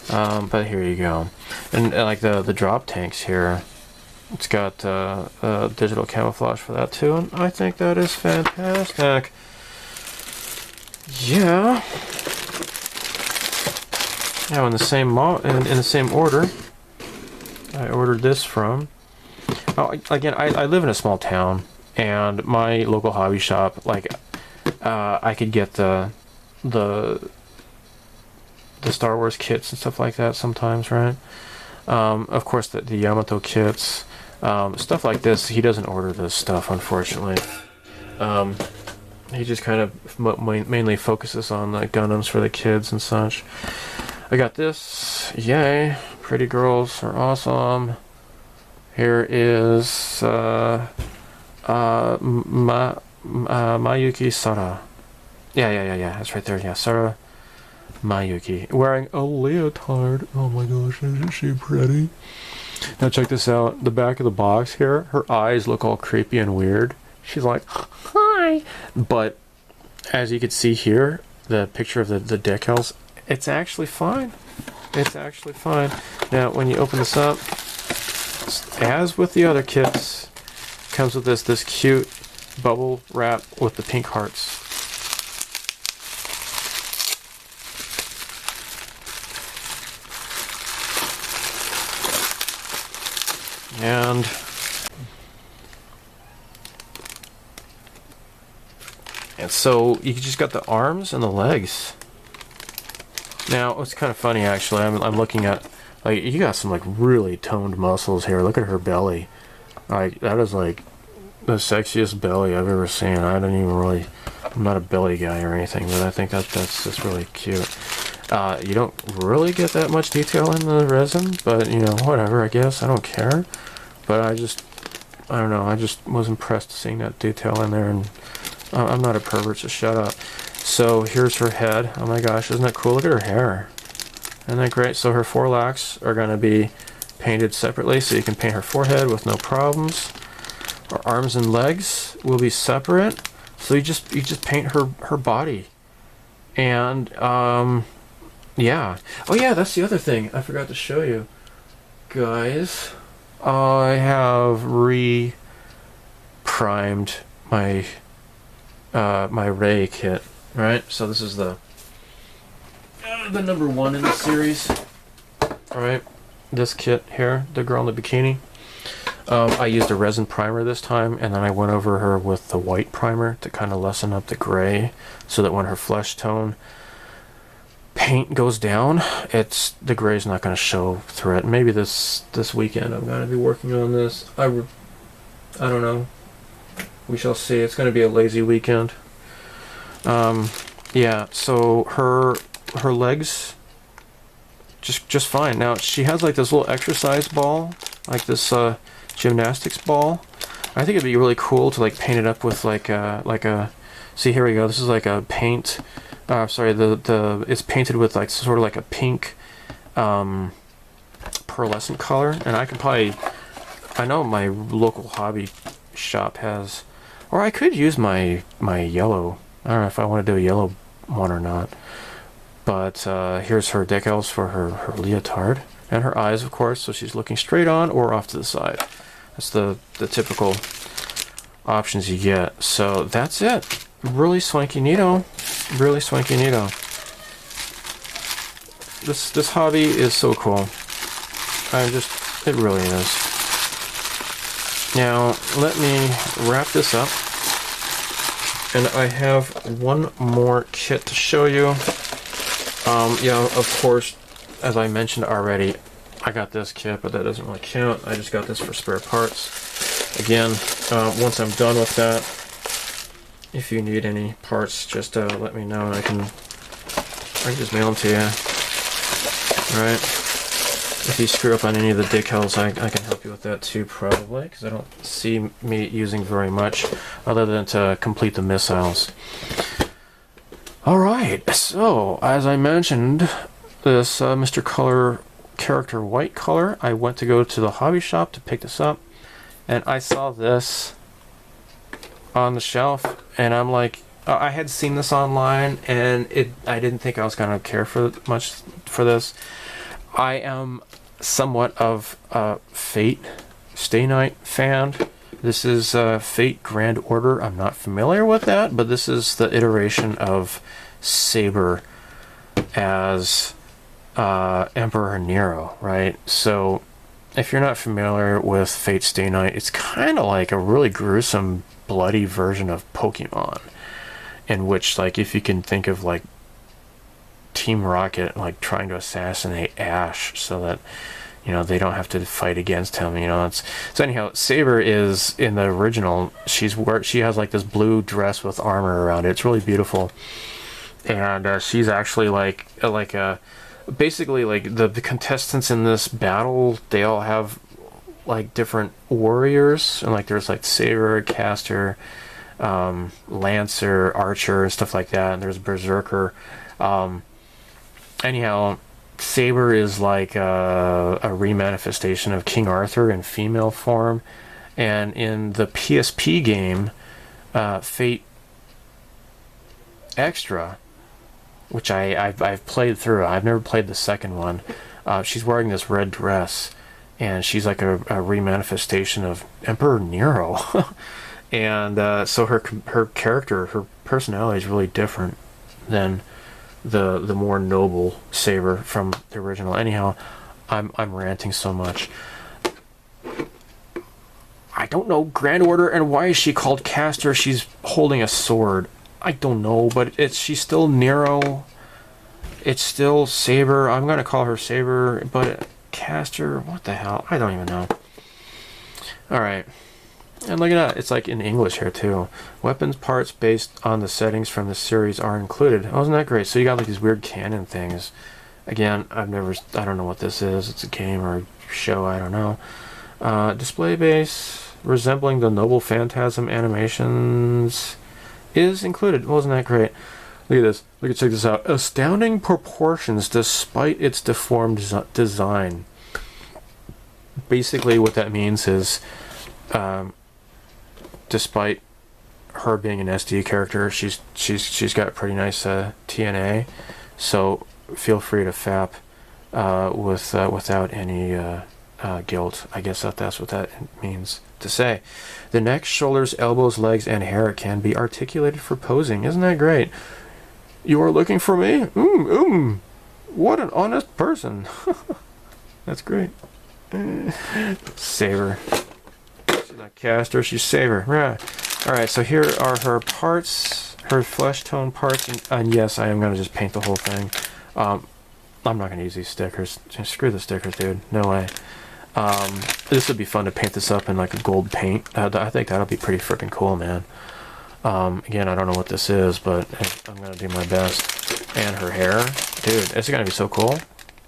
But here you go. And like the drop tanks here, it's got digital camouflage for that too, and I think that is fantastic. Yeah. Now in the same in the same order, I ordered this from. Oh, again, I live in a small town, and my local hobby shop, like, I could get the Star Wars kits and stuff like that sometimes, right? Of course, the Yamato kits, stuff like this. He doesn't order this stuff, unfortunately. He just kind of mainly focuses on the Gundams for the kids and such. I got this. Yay! Pretty girls are awesome. Here is Mayuki Sara. Yeah. That's right there. Yeah, Sara Mayuki, wearing a leotard. Oh my gosh, isn't she pretty? Now check this out. The back of the box here, her eyes look all creepy and weird. She's like, hi. But as you can see here, the picture of the decals, it's actually fine. It's actually fine. Now when you open this up, as with the other kits, comes with this cute bubble wrap with the pink hearts. And so you just got the arms and the legs. Now it's kind of funny actually. I'm looking at Like, you got some, like, really toned muscles here. Look at her belly. Like, that is, like, the sexiest belly I've ever seen. I don't even really... I'm not a belly guy or anything, but I think that's just really cute. You don't really get that much detail in the resin, but, you know, whatever, I guess. I don't care. But I don't know, I just was impressed seeing that detail in there, and I'm not a pervert, so shut up. So here's her head. Oh my gosh, isn't that cool? Look at her hair. Isn't that great? So her forelocks are going to be painted separately, so you can paint her forehead with no problems. Her arms and legs will be separate, so you just paint her body. And yeah. Oh yeah, that's the other thing I forgot to show you, guys. I have re-primed my my Ray kit, right? So this is the number 1 in the series, right? This kit here, the girl in the bikini. I used a resin primer this time, and then I went over her with the white primer to kind of lessen up the gray, so that when her flesh tone paint goes down, the gray's not going to show through it. Maybe this weekend I'm going to be working on this. I don't know. We shall see. It's going to be a lazy weekend. Yeah. So her legs just fine. Now she has like this little exercise ball, like this gymnastics ball. I think it'd be really cool to like paint it up with like a. See, here we go. This is like a paint. Sorry, it's painted with like sort of like a pink pearlescent color, and I can probably, I know my local hobby shop has, or I could use my yellow. I don't know if I want to do a yellow one or not. But here's her decals for her leotard, and her eyes, of course, so she's looking straight on or off to the side. That's the typical options you get. So that's it. Really swanky neato. Really swanky neato. This hobby is so cool. It really is. Now, let me wrap this up. And I have one more kit to show you. Yeah, of course, as I mentioned already, I got this kit, but that doesn't really count. I just got this for spare parts. Again, once I'm done with that, if you need any parts, just let me know, and I can just mail them to you. Right? If you screw up on any of the decals, I can help you with that too, probably, because I don't see me using very much other than to complete the missiles. Alright, so as I mentioned, this Mr. Color character white color, I went to go to the hobby shop to pick this up, and I saw this on the shelf, and I'm like, I had seen this online, and I didn't think I was going to care for much for this. I am somewhat of a Fate Stay Night fan. This is Fate Grand Order. I'm not familiar with that, but this is the iteration of Saber as Emperor Nero, right? So if you're not familiar with Fate Stay Night, it's kind of like a really gruesome, bloody version of Pokemon, in which, like, if you can think of like Team Rocket like trying to assassinate Ash so that, you know, they don't have to fight against him, you know. So anyhow, Saber is, in the original, she has like this blue dress with armor around it. It's really beautiful, and she's actually basically like the contestants in this battle, they all have like different warriors, and like there's like Saber, Caster, Lancer, Archer, and stuff like that, and there's Berserker. Anyhow, Saber is like a remanifestation of King Arthur in female form, and in the PSP game, Fate Extra, which I've played through. I've never played the second one. She's wearing this red dress, and she's like a remanifestation of Emperor Nero. And so her character, her personality is really different than the more noble Saber from the original. Anyhow, I'm ranting so much. I don't know Grand Order, and why is she called Caster? She's holding a sword. I don't know, but she's still Nero. It's still Saber. I'm gonna call her Saber, but caster. What the hell? I don't even know. Alright. And look at that. It's like in English here too. Weapons parts based on the settings from the series are included. Oh, isn't that great? So you got like these weird cannon things. Again, I don't know what this is. It's a game or a show, I don't know. Display base resembling the Noble Phantasm animations is included. Wasn't that great? Look at this. Check this out. Astounding proportions despite its deformed design. Basically what that means is despite her being an SD character, she's got pretty nice TNA, so feel free to fap without any guilt. I guess that's what that means to say. The neck, shoulders, elbows, legs, and hair can be articulated for posing. Isn't that great? You are looking for me? What an honest person. That's great. Save her. She's not caster, she's Saver. Right. Alright, so here are her parts, her flesh tone parts, and yes, I am going to just paint the whole thing. I'm not going to use these stickers. Just screw the stickers, dude. No way. This would be fun to paint this up in like a gold paint. I think that'll be pretty freaking cool, man. Again, I don't know what this is, but I'm going to do my best. And her hair. Dude, this is going to be so cool.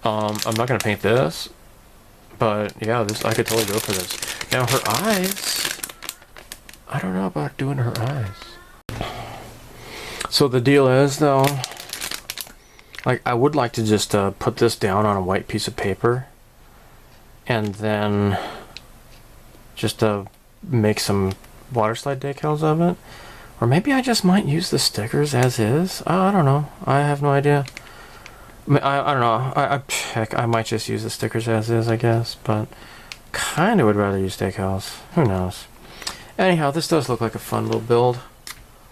I'm not going to paint this. But yeah, I could totally go for this. Now her eyes, I don't know about doing her eyes. So the deal is though, like I would like to just put this down on a white piece of paper, and then just make some water slide decals of it, or maybe I just might use the stickers as is. I don't know. I have no idea. I don't know. Heck, I might just use the stickers as is, I guess, but kind of would rather use decals. Who knows? Anyhow, this does look like a fun little build.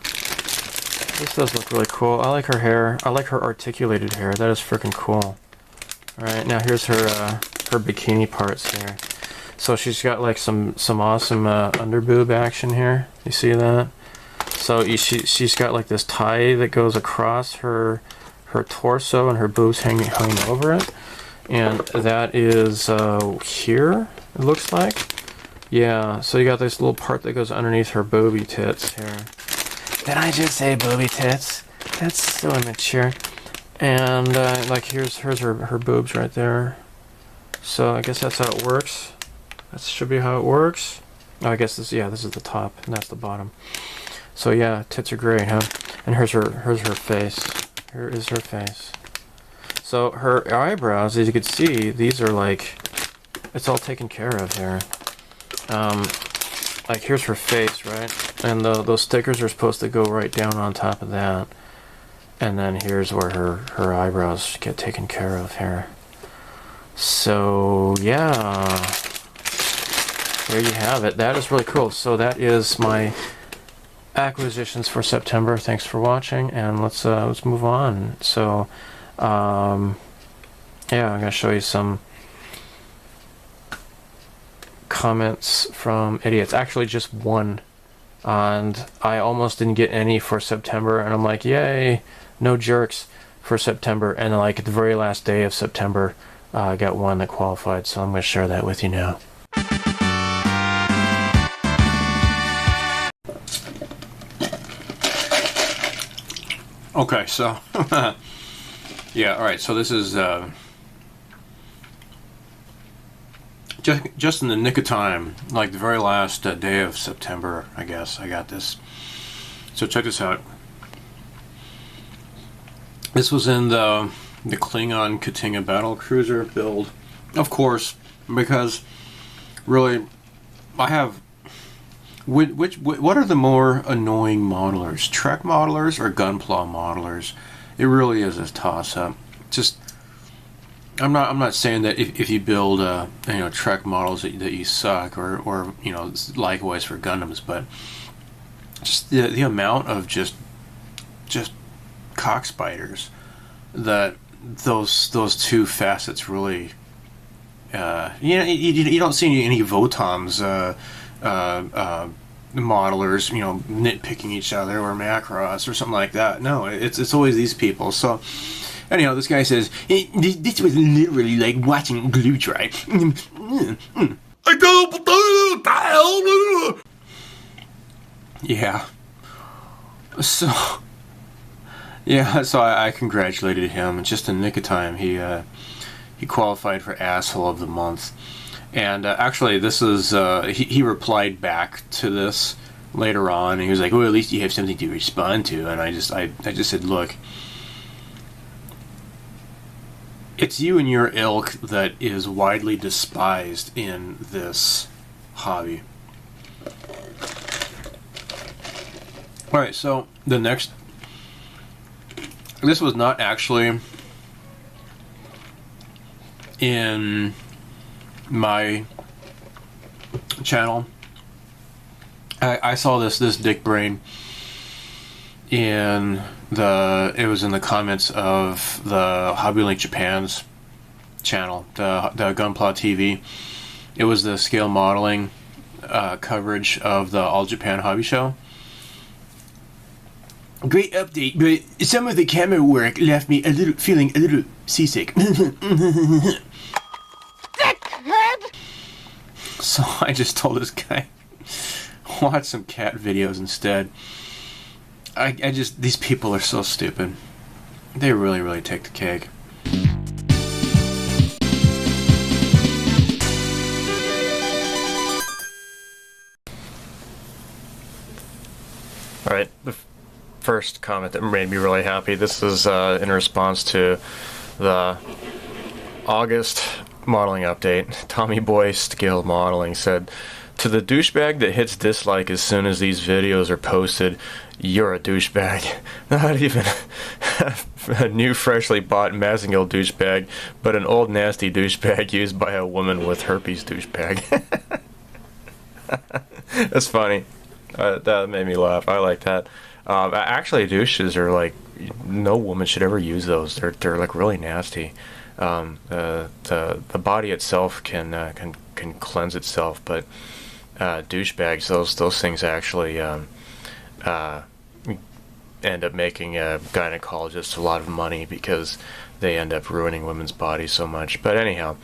This does look really cool. I like her hair. I like her articulated hair. That is freaking cool. Alright, now here's her her bikini parts here. So she's got like some awesome underboob action here. You see that? So she's got like this tie that goes across her torso, and her boobs hanging over it, and that is here, it looks like. Yeah, so you got this little part that goes underneath her booby tits here. Did I just say booby tits? That's so immature. And like here's her boobs right there. So I guess that's how it works. That should be how it works. Oh, I guess this is the top and that's the bottom. So yeah, tits are great, huh? And here's her face. Here is her face. So her eyebrows, as you can see, these are like, it's all taken care of here. Like here's her face, right? And those stickers are supposed to go right down on top of that. And then here's where her eyebrows get taken care of here. So yeah, there you have it. That is really cool. So that is my acquisitions for September. Thanks for watching, and let's move on. So yeah, I'm gonna show you some comments from idiots. Actually just one, and I almost didn't get any for September, and I'm like, yay, no jerks for September. And like at the very last day of September, I got one that qualified, so I'm gonna share that with you now. Okay, so yeah, all right. So this is just in the nick of time, like the very last day of September, I guess. I got this. So check this out. This was in the Klingon Katinga battle cruiser build, of course, because really, I have. What are the more annoying modelers? Trek modelers or Gunpla modelers? It really is a toss-up. Just, I'm not saying that if you build Trek models that you suck, or likewise for Gundams, but just the amount of just cock spiders that those two facets really. You don't see any Votams. Modelers, nitpicking each other, or Macross or something like that. No, it's always these people. So Anyhow, this guy says, this was literally like watching glue dry. Yeah. So I congratulated him. Just in the nick of time, he qualified for Asshole of the Month. And actually, this is he replied back to this later on, and he was like, "Well, at least you have something to respond to." And I just said, "Look, it's you and your ilk that is widely despised in this hobby." Alright, so the next... This was not actually in my channel. I saw this dick brain in it was in the comments of the Hobby Link Japan's channel, the Gunpla TV. It was the scale modeling coverage of the All Japan Hobby Show. Great update, but some of the camera work left me feeling a little seasick. So I just told this guy, watch some cat videos instead. These people are so stupid. They really take the cake. Alright, the first comment that made me really happy. This is in response to the August modeling update. Tommy Boy Scale Modeling said, "To the douchebag that hits dislike as soon as these videos are posted, you're a douchebag. Not even a new freshly bought Mazingill douchebag, but an old nasty douchebag used by a woman with herpes douchebag." That's funny. That made me laugh. I like that. Actually, douches are like, no woman should ever use those. They're like really nasty. The body itself can cleanse itself, but douchebags, those things actually end up making gynecologists a lot of money because they end up ruining women's bodies so much. But anyhow,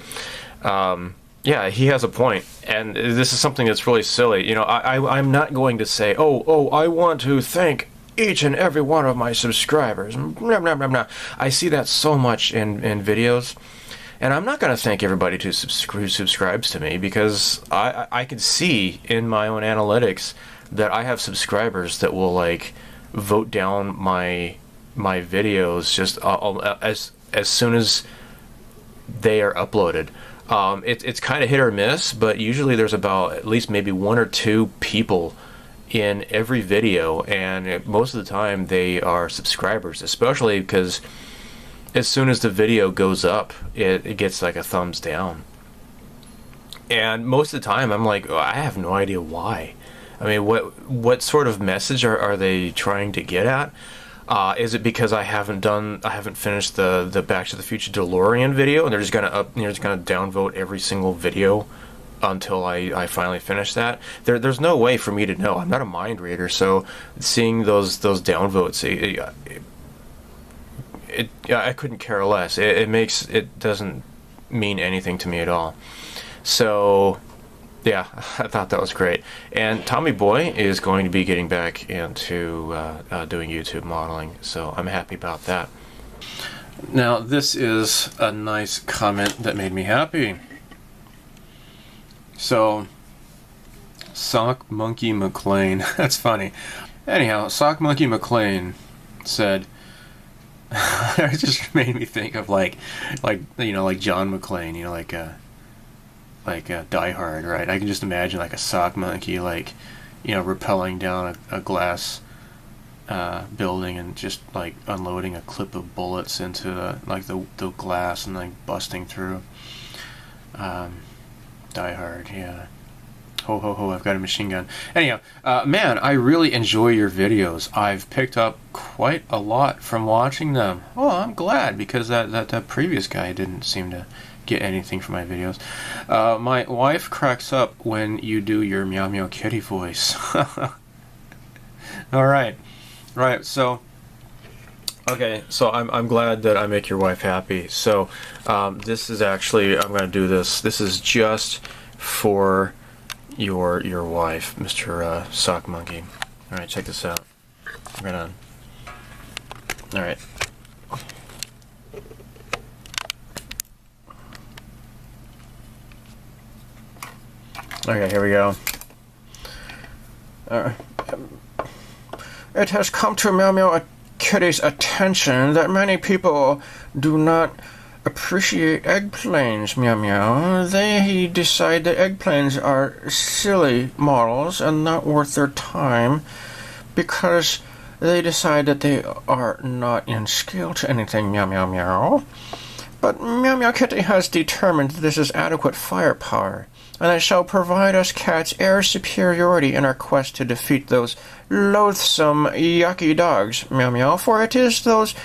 yeah, he has a point, and this is something that's really silly. You know, I'm not going to say, oh, I want to thank each and every one of my subscribers. I see that so much in videos, and I'm not going to thank everybody who subscribes to me, because I can see in my own analytics that I have subscribers that will like vote down my videos just as soon as they are uploaded. It's kind of hit or miss, but usually there's about at least maybe one or two people in every video, and most of the time they are subscribers, especially because as soon as the video goes up, it gets like a thumbs down. And most of the time I'm like, oh, I have no idea why. I mean, what sort of message are they trying to get at? Is it because I haven't finished the Back to the Future DeLorean video, and they're just gonna downvote every single video until I finally finish that? There's no way for me to know. I'm not a mind reader, so seeing those downvotes, I couldn't care less. It doesn't mean anything to me at all. So yeah, I thought that was great. And Tommy Boy is going to be getting back into doing YouTube modeling, so I'm happy about that. Now, this is a nice comment that made me happy. So, Sock Monkey McLean, that's funny. Anyhow, Sock Monkey McLean said, it just made me think of like John McClane, like Die Hard, right? I can just imagine like a sock monkey, like, rappelling down a glass building and just like unloading a clip of bullets into the glass and like busting through. Die Hard, yeah. Ho ho ho, I've got a machine gun. Anyhow, man, I really enjoy your videos. I've picked up quite a lot from watching them. Oh, I'm glad, because that previous guy didn't seem to get anything from my videos. My wife cracks up when you do your Meow Meow Kitty voice. Alright, so Okay, so I'm glad that I make your wife happy. So this is actually, I'm going to do this. This is just for your wife, Mr. Sock Monkey. All right, check this out. Right on. All right. Okay, here we go. It has come to Meow Meow Kitty's attention that many people do not appreciate eggplanes, Meow Meow. They decide that eggplanes are silly models and not worth their time because they decide that they are not in scale to anything, Meow Meow Meow. But Meow Meow Kitty has determined this is adequate firepower, and it shall provide us cats air superiority in our quest to defeat those loathsome, yucky dogs, Meow Meow, for it is those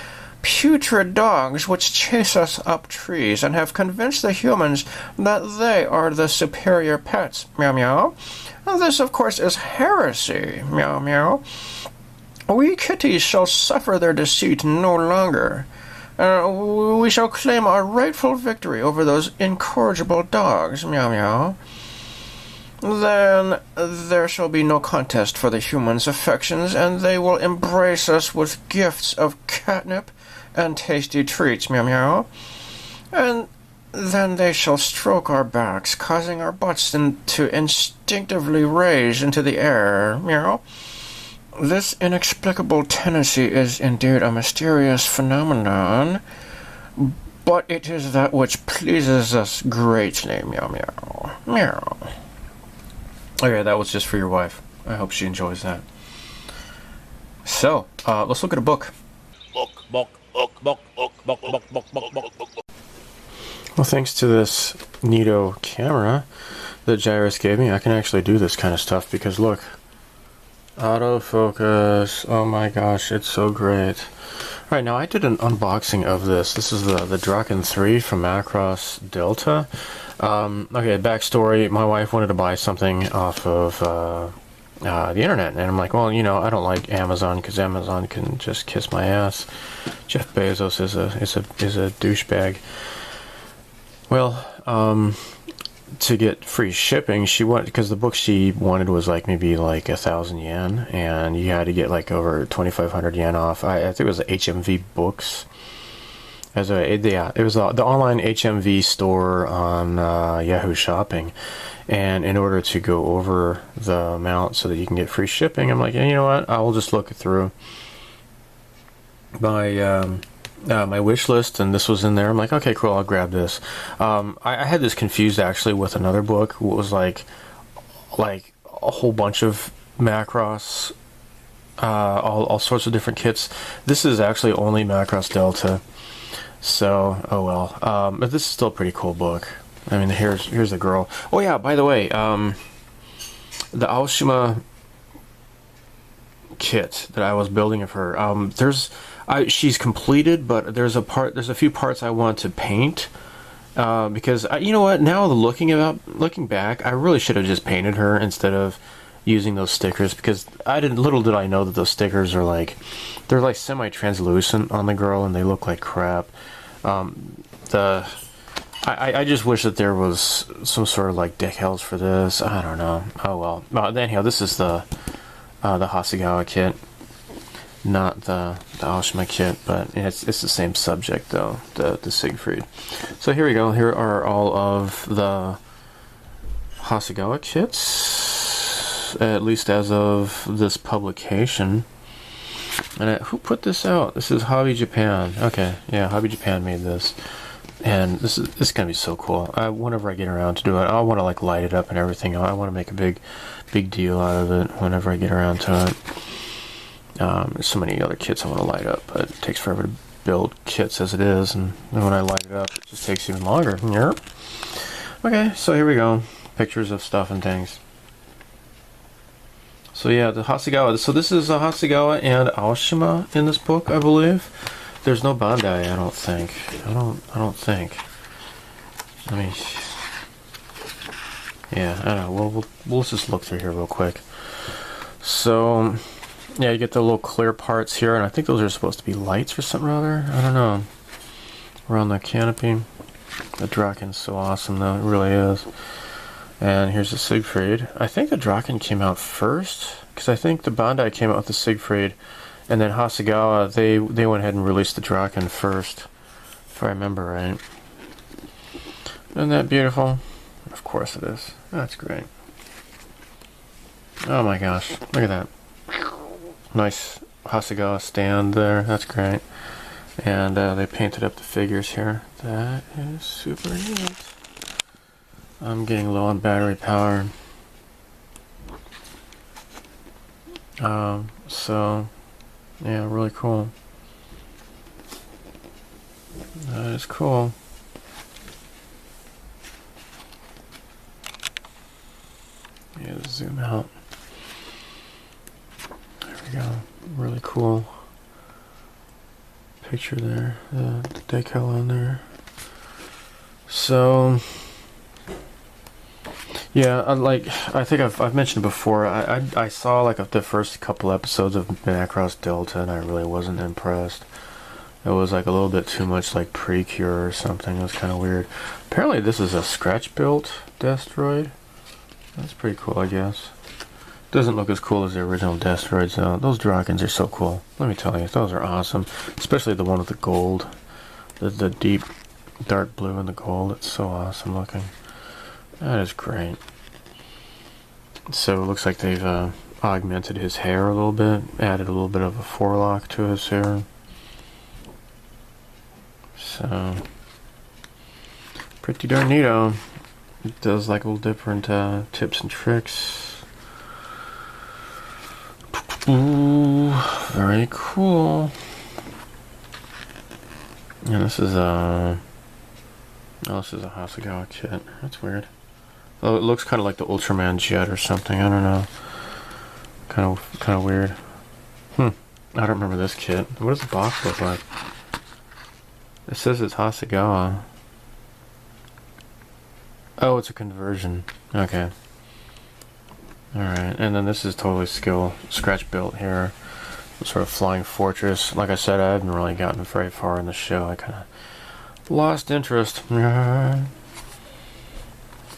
putrid dogs which chase us up trees and have convinced the humans that they are the superior pets, Meow Meow. And this, of course, is heresy, Meow Meow. We kitties shall suffer their deceit no longer. We shall claim our rightful victory over those incorrigible dogs, Meow Meow. Then there shall be no contest for the humans' affections, and they will embrace us with gifts of catnip and tasty treats, Meow Meow. And then they shall stroke our backs, causing our butts to instinctively raise into the air, Meow. This inexplicable tendency is indeed a mysterious phenomenon, but it is that which pleases us greatly, Meow Meow. Meow. Okay, that was just for your wife. I hope she enjoys that. So, let's look at a book. Well, thanks to this Nero camera that Gyruss gave me, I can actually do this kind of stuff because look. Autofocus. Oh my gosh, it's so great. Alright, now I did an unboxing of this. This is the Drakken 3 from Macross Delta. Okay, backstory. My wife wanted to buy something off of the internet, and I'm like, well, you know, I don't like Amazon because Amazon can just kiss my ass. Jeff Bezos is a douchebag. Well, to get free shipping, she wanted, because the book she wanted was like maybe like 1,000 yen, and you had to get like over 2,500 yen off. I think it was HMV Books. It was the online HMV store on Yahoo Shopping, and in order to go over the amount so that you can get free shipping, I'm like, yeah, you know what? I will just look through my wish list, and this was in there. I'm like, okay, cool, I'll grab this. I had this confused actually with another book. It was like a whole bunch of Macross, all sorts of different kits. This is actually only Macross Delta, so oh well. But this is still a pretty cool book. I mean, here's the girl. Oh yeah, by the way, the Aoshima kit that I was building of her. She's completed, but there's a few parts I want to paint, because you know what? Now looking back, I really should have just painted her instead of using those stickers, because little did I know that those stickers are they're like semi-translucent on the girl, and they look like crap. I just wish that there was some sort of like decals for this. I don't know. Oh well. Anyhow, this is the Hasegawa kit. Not the Aoshima kit, but it's the same subject though, the Siegfried. So here we go. Here are all of the Hasegawa kits, at least as of this publication. And who put this out? This is Hobby Japan. Okay, yeah, Hobby Japan made this, and this is gonna be so cool. Whenever I get around to do it, I want to like light it up and everything. I want to make a big deal out of it whenever I get around to it. There's so many other kits I want to light up, but it takes forever to build kits as it is, and when I light it up, it just takes even longer. Yep. Okay, so here we go. Pictures of stuff and things. So yeah, the Hasegawa. So this is a Hasegawa and Aoshima in this book, I believe. There's no Bandai, I don't think. I don't think. I mean, yeah, I don't know. We'll just look through here real quick. So Yeah, you get the little clear parts here, and I think those are supposed to be lights or something or other. I don't know. Around the canopy. The Drakken's so awesome, though. It really is. And here's the Siegfried. I think the Drakken came out first, because I think the Bandai came out with the Siegfried, and then Hasegawa, they went ahead and released the Drakken first, if I remember right. Isn't that beautiful? Of course it is. That's great. Oh my gosh, look at that. Nice Hasegawa stand there, that's great. And they painted up the figures here. That is super neat. I'm getting low on battery power. So, yeah, really cool. That is cool. Yeah, zoom out. There we go. Really cool picture there. The decal on there. So, yeah, I think I've mentioned before. I saw like the first couple episodes of Macross Delta, and I really wasn't impressed. It was like a little bit too much like Precure or something. It was kind of weird. Apparently, this is a scratch-built Destroid. That's pretty cool, I guess. Doesn't look as cool as the original Destroids though. Those Drakkens are so cool. Let me tell you, those are awesome. Especially the one with the gold, the deep dark blue and the gold. It's so awesome looking. That is great. So it looks like they've augmented his hair a little bit, added a little bit of a forelock to his hair. So pretty darn neato. It does like little different tips and tricks. Ooh, very cool. And this is a Hasegawa kit. That's weird. Oh, it looks kind of like the Ultraman jet or something. I don't know. Kind of weird. I don't remember this kit. What does the box look like? It says it's Hasegawa. Oh, it's a conversion. Okay. Alright, and then this is totally scratch built here. Sort of flying fortress. Like I said, I haven't really gotten very far in the show. I kind of lost interest. And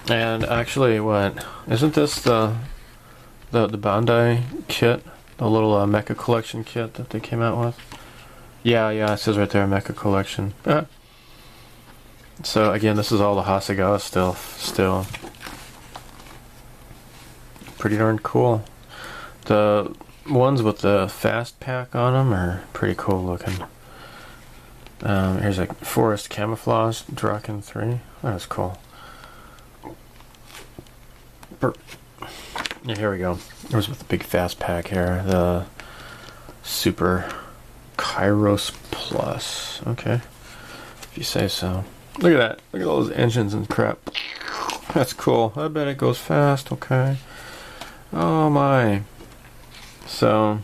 actually, what? Isn't this the Bandai kit? The little Mecha Collection kit that they came out with? Yeah, it says right there, Mecha Collection. So again, this is all the Hasegawa stuff still. Pretty darn cool. The ones with the fast pack on them are pretty cool looking. Here's a forest camouflage Drakken 3. That's cool. Yeah, here we go. There's with the big fast pack here. The Super Gyruss Plus. Okay. If you say so. Look at that. Look at all those engines and crap. That's cool. I bet it goes fast. Okay. Oh my. So,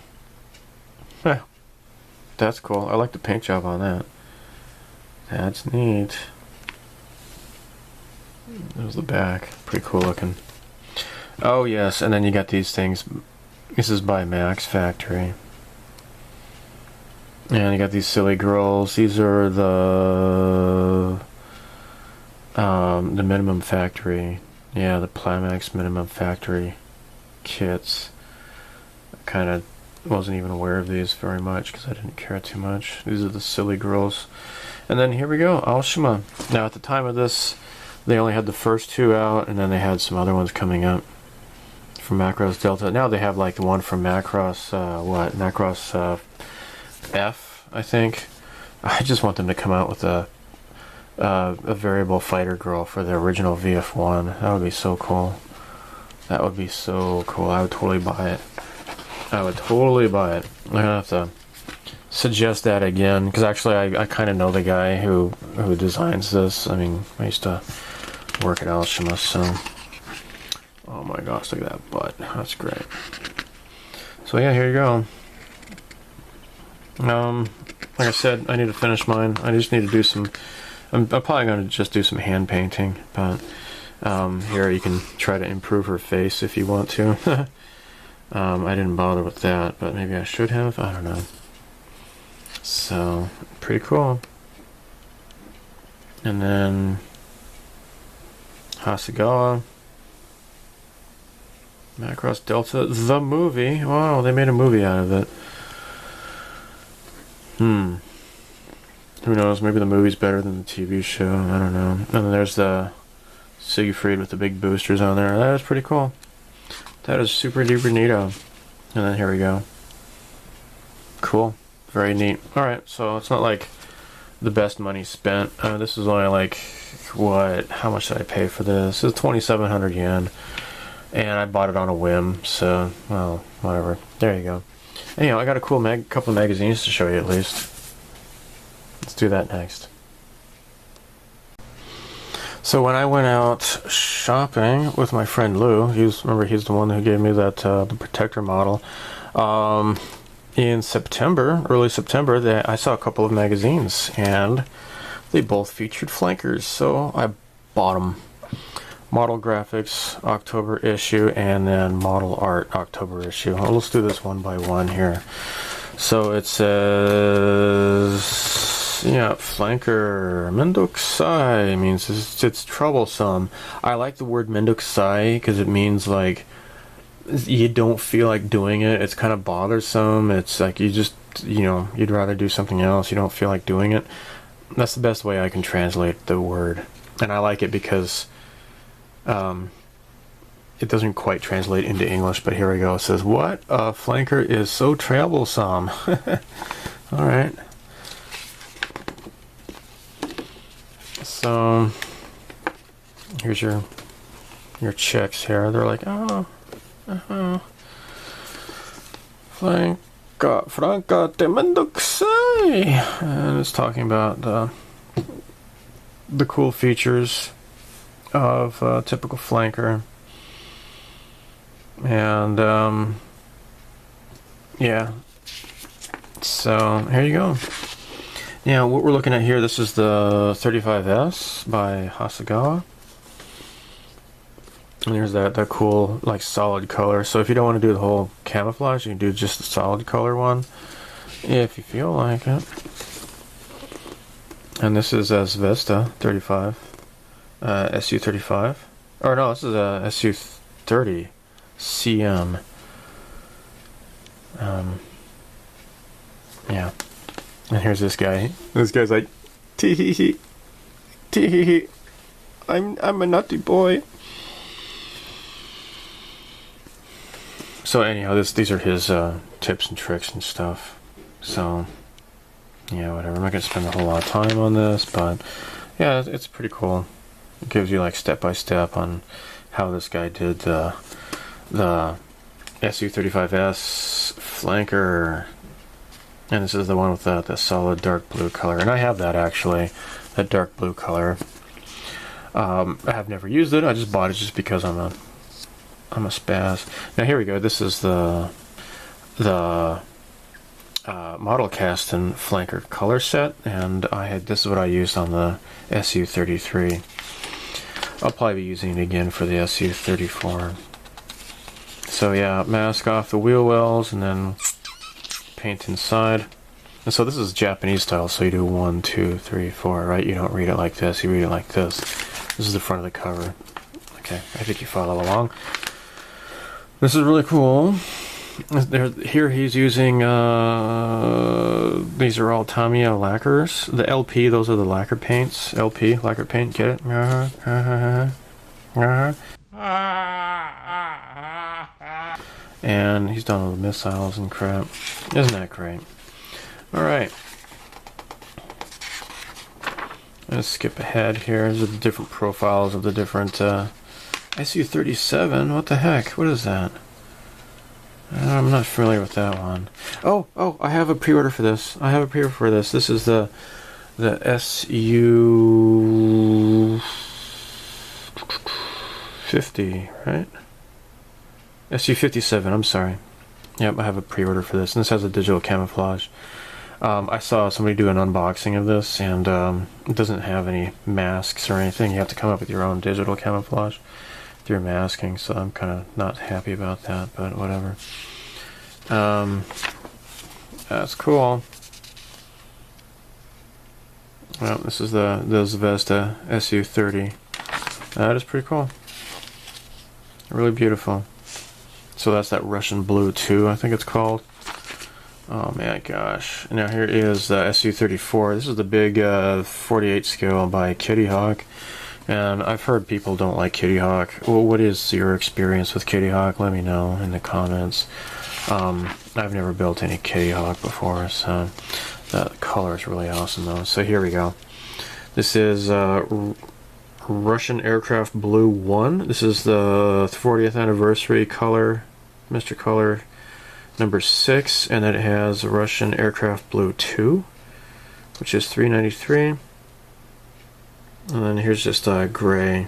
that's cool. I like the paint job on that. That's neat. There's the back. Pretty cool looking. Oh yes, and then you got these things. This is by Max Factory. And you got these silly girls. These are the minimum factory. Yeah, the Plamax minimum factory kits. I kind of wasn't even aware of these very much because I didn't care too much. These are the silly girls. And then here we go, Alshima. Now at the time of this, they only had the first two out, and then they had some other ones coming up from Macross Delta. Now they have like the one from Macross, Macross F, I think. I just want them to come out with a variable fighter girl for the original VF1. That would be so cool. That would be so cool. I would totally buy it. I would totally buy it. I'm gonna have to suggest that again, because actually I kind of know the guy who designs this. I mean, I used to work at Alshima, so. Oh my gosh, look at that butt. That's great. So yeah, here you go. Like I said, I need to finish mine. I just need to do some. I'm probably going to just do some hand painting, but here you can try to improve her face if you want to. I didn't bother with that, but maybe I should have. I don't know. So, pretty cool. And then Hasegawa Macross Delta, the movie. Wow, they made a movie out of it. Who knows? Maybe the movie's better than the TV show. I don't know. And then there's the Siegfried with the big boosters on there. That is pretty cool. That is super duper neato. And then here we go. Cool. Very neat. Alright, so it's not like the best money spent. This is only like, what? How much did I pay for this? It's 2,700 yen. And I bought it on a whim, so, well, whatever. There you go. Anyhow, I got a cool couple of magazines to show you at least. Let's do that next. So when I went out shopping with my friend Lou, remember he's the one who gave me that the Protector model. In September, early September, I saw a couple of magazines, and they both featured flankers, so I bought them. Model Graphics October issue, and then Model Art October issue. Well, let's do this one by one here. So it says, yeah, flanker Mendokusai means it's troublesome. I like the word Mendokusai because it means like you don't feel like doing it. It's kind of bothersome. It's like you just, you'd rather do something else. You don't feel like doing it. That's the best way I can translate the word, and I like it because it doesn't quite translate into English, but here we go. It says, what? A flanker is so troublesome. Alright. So, here's your checks here. They're like, Franca de Mendokusai. And it's talking about the cool features of a typical flanker. And yeah, so here you go. Yeah, what we're looking at here, this is the 35S by Hasegawa, and there's that cool like solid color. So if you don't want to do the whole camouflage, you can do just the solid color one if you feel like it. And this is Svesta 35, SU35, or no, this is a SU30 CM. Yeah. And here's this guy. This guy's like, tee hee hee, tee hee hee. I'm a nutty boy. So anyhow, these are his tips and tricks and stuff. So yeah, whatever. I'm not gonna spend a whole lot of time on this, but yeah, it's pretty cool. It gives you like step by step on how this guy did the SU35S flanker. And this is the one with the solid dark blue color, and I have that actually, that dark blue color. I have never used it. I just bought it just because I'm a spaz. Now here we go. This is the model cast and flanker color set, and this is what I used on the SU33. I'll probably be using it again for the SU34. So yeah, mask off the wheel wells and then paint inside. And so this is Japanese style, so you do 1, 2, 3, 4, right? You don't read it like this, you read it like this. This is the front of the cover. Okay, I think you follow along. This is really cool. Here he's using, these are all Tamiya lacquers. The LP, those are the lacquer paints. LP, lacquer paint, get it? And he's done all the missiles and crap. Isn't that great? Alright. Let's skip ahead here. These are the different profiles of the different SU-37. What the heck? What is that? I'm not familiar with that one. Oh, I have a pre-order for this. This is the SU-50, right? SU-57, I'm sorry. Yep, I have a pre-order for this. And this has a digital camouflage. I saw somebody do an unboxing of this, and it doesn't have any masks or anything. You have to come up with your own digital camouflage. through masking, so I'm kind of not happy about that, but whatever. That's cool. Well, this is the Zvezda SU-30. That is pretty cool. Really beautiful. So that's that Russian blue too, I think it's called. Oh my gosh. Now here is the SU-34. This is the big 48 scale by Kitty Hawk. And I've heard people don't like Kitty Hawk. Well, what is your experience with Kitty Hawk? Let me know in the comments. I've never built any Kitty Hawk before, so that color is really awesome though. So here we go. This is Russian Aircraft Blue 1. This is the 40th anniversary color, Mr. Color number 6, and then it has Russian Aircraft Blue 2, which is $3.93. And then here's just a gray,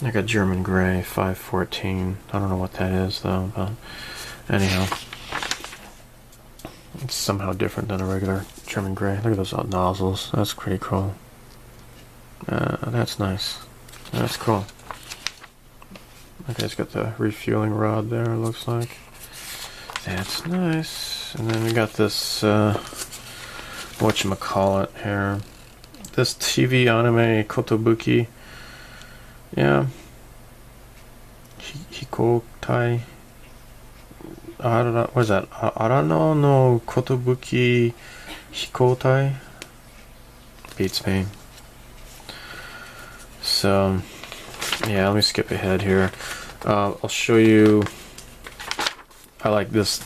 like a German gray, 514. I don't know what that is though, but anyhow, it's somehow different than a regular German gray. Look at those nozzles. That's pretty cool. That's nice. That's cool. Okay, it's got the refueling rod there, it looks like. That's nice. And then we got this, whatchamacallit here. This TV anime Kotobuki. Yeah. Hikotai. I don't know. What is that? Arano no Kotobuki Hikotai? Beats me. So, yeah, let me skip ahead here. I'll show you. I like this.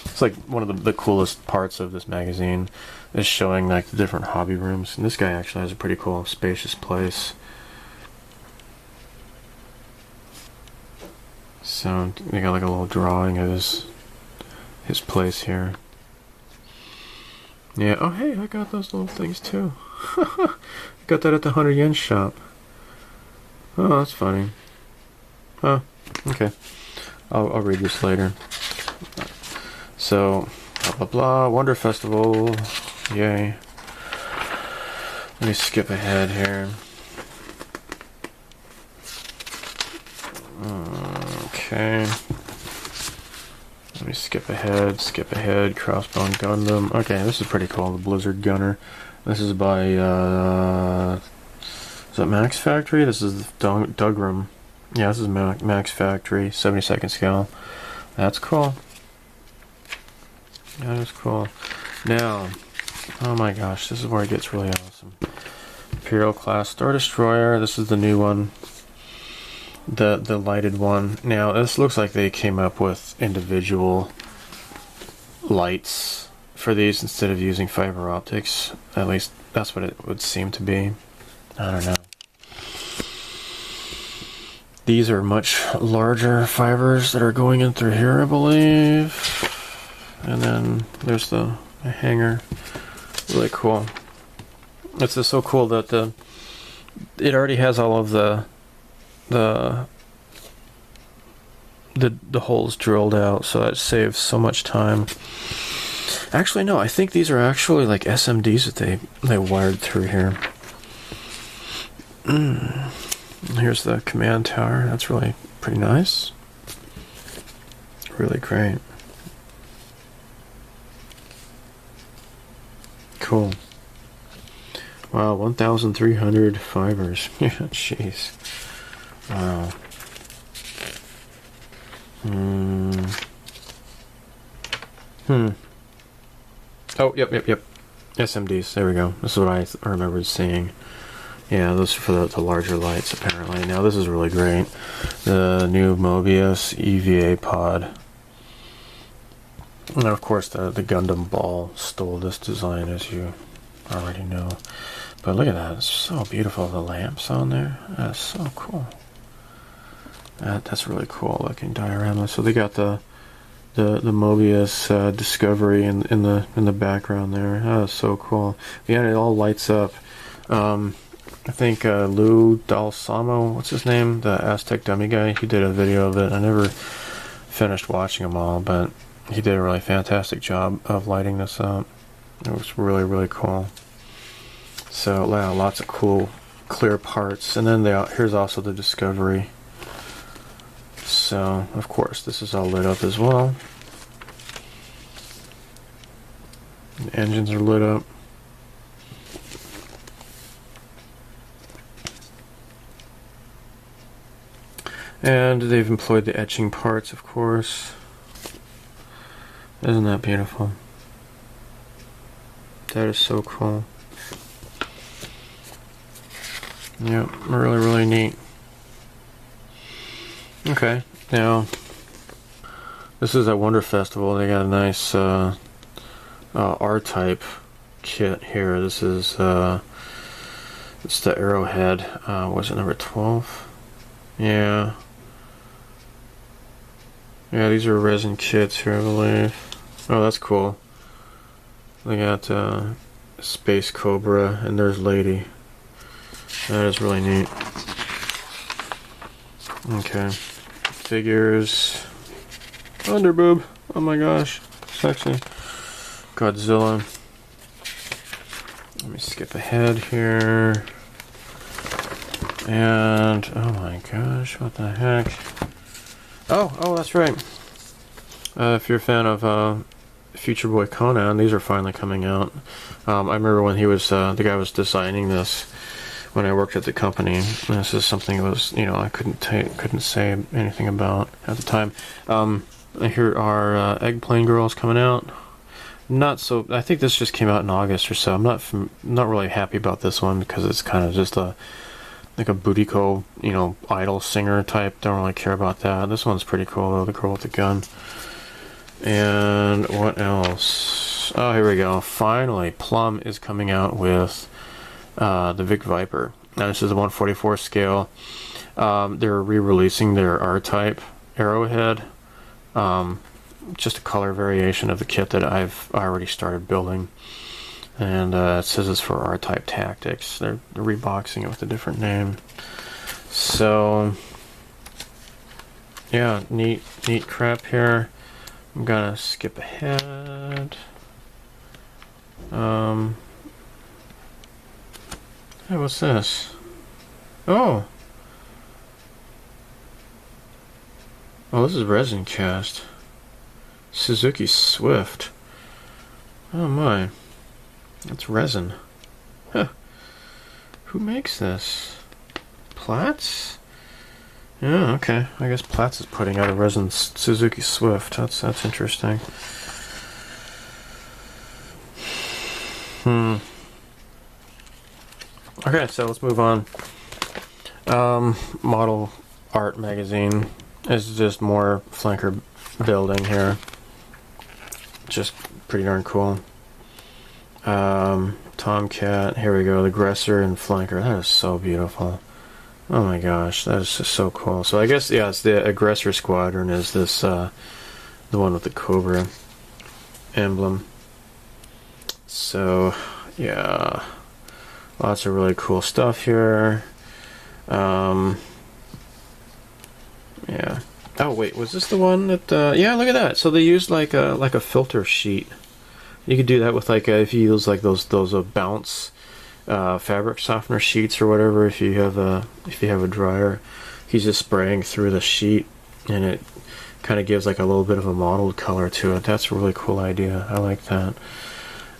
It's like one of the coolest parts of this magazine is showing like the different hobby rooms. And this guy actually has a pretty cool, spacious place. So they got like a little drawing of his place here. Yeah. Oh, hey, I got those little things too. Got that at the 100 yen shop. Oh, that's funny. Huh. Okay. I'll read this later. So, blah blah blah. Wonder Festival. Yay. Let me skip ahead here. Okay. Let me skip ahead. Crossbone Gundam. Okay, this is pretty cool. The Blizzard Gunner. This is by, is that Max Factory? This is Dugram. Yeah, this is Max Factory, 72nd scale. That's cool. That is cool. Now, oh my gosh, this is where it gets really awesome. Imperial Class Star Destroyer. This is the new one. The lighted one. Now, this looks like they came up with individual lights for these instead of using fiber optics. At least that's what it would seem to be. I don't know. These are much larger fibers that are going in through here, I believe. And then there's the hanger. Really cool. It's just so cool that it already has all of the holes drilled out, so that saves so much time. Actually, no, I think these are actually like SMDs that they wired through here. Here's the command tower. That's really pretty nice. Really great. Cool. Wow, 1,300 fibers. Yeah, jeez. Wow. Oh, yep. SMDs, there we go. This is what I remember seeing. Yeah, those are for the larger lights, apparently. Now, this is really great. The new Mobius EVA pod. And, of course, the Gundam Ball stole this design, as you already know. But look at that. It's so beautiful, the lamps on there. That's so cool. That's really cool looking diorama. So they got the Mobius Discovery in the background there. That's so cool. Yeah, it all lights up. I think Lou Dalsamo, what's his name? The Aztec dummy guy. He did a video of it. I never finished watching them all, but he did a really fantastic job of lighting this up. It was really, really cool. So, wow, lots of cool clear parts. And then here's also the Discovery. So, of course, this is all lit up as well. The engines are lit up. And they've employed the etching parts, of course. Isn't that beautiful? That is so cool. Yep, really, really neat. Okay, now this is at Wonder Festival. They got a nice R-type kit here. This is it's the Arrowhead. Was it number 12? Yeah. Yeah, these are resin kits here, I believe. Oh, that's cool. They got Space Cobra, and there's Lady. That is really neat. Okay. Figures. Underboob. Oh my gosh. Sexy. Godzilla. Let me skip ahead here. And, oh my gosh, what the heck? Oh, that's right. If you're a fan of Future Boy Conan, these are finally coming out. I remember when he was, the guy was designing this when I worked at the company. This is something that was, you know, I couldn't say anything about at the time. Here are Eggplane Girls coming out. Not so. I think this just came out in August or so. I'm not really happy about this one because it's kind of just like a booty call, you know, idol singer type. Don't really care about that. This one's pretty cool though. The girl with the gun. And what else? Oh, here we go. Finally, Plum is coming out with the Vic Viper. Now this is a 1/44 scale. They're re-releasing their R-type Arrowhead. Just a color variation of the kit that I've already started building. And it says it's for R-type tactics. They're reboxing it with a different name. So yeah, neat crap here. I'm gonna skip ahead. Hey, what's this? Oh, this is resin cast. Suzuki Swift. Oh my. That's resin. Huh. Who makes this? Platts? Yeah, okay. I guess Platts is putting out a resin Suzuki Swift. That's interesting. Okay, so let's move on. Model Art Magazine is just more flanker building here. Just pretty darn cool. Tomcat, here we go, the Aggressor and Flanker. That is so beautiful. Oh my gosh, that is just so cool. So I guess, yeah, it's the Aggressor Squadron is this, the one with the Cobra emblem. So, yeah, lots of really cool stuff here. Yeah. Oh wait, was this the one that? Yeah, look at that. So they used like a filter sheet. You could do that with like if you use like those bounce fabric softener sheets or whatever. If you have a dryer, he's just spraying through the sheet, and it kind of gives like a little bit of a mottled color to it. That's a really cool idea. I like that.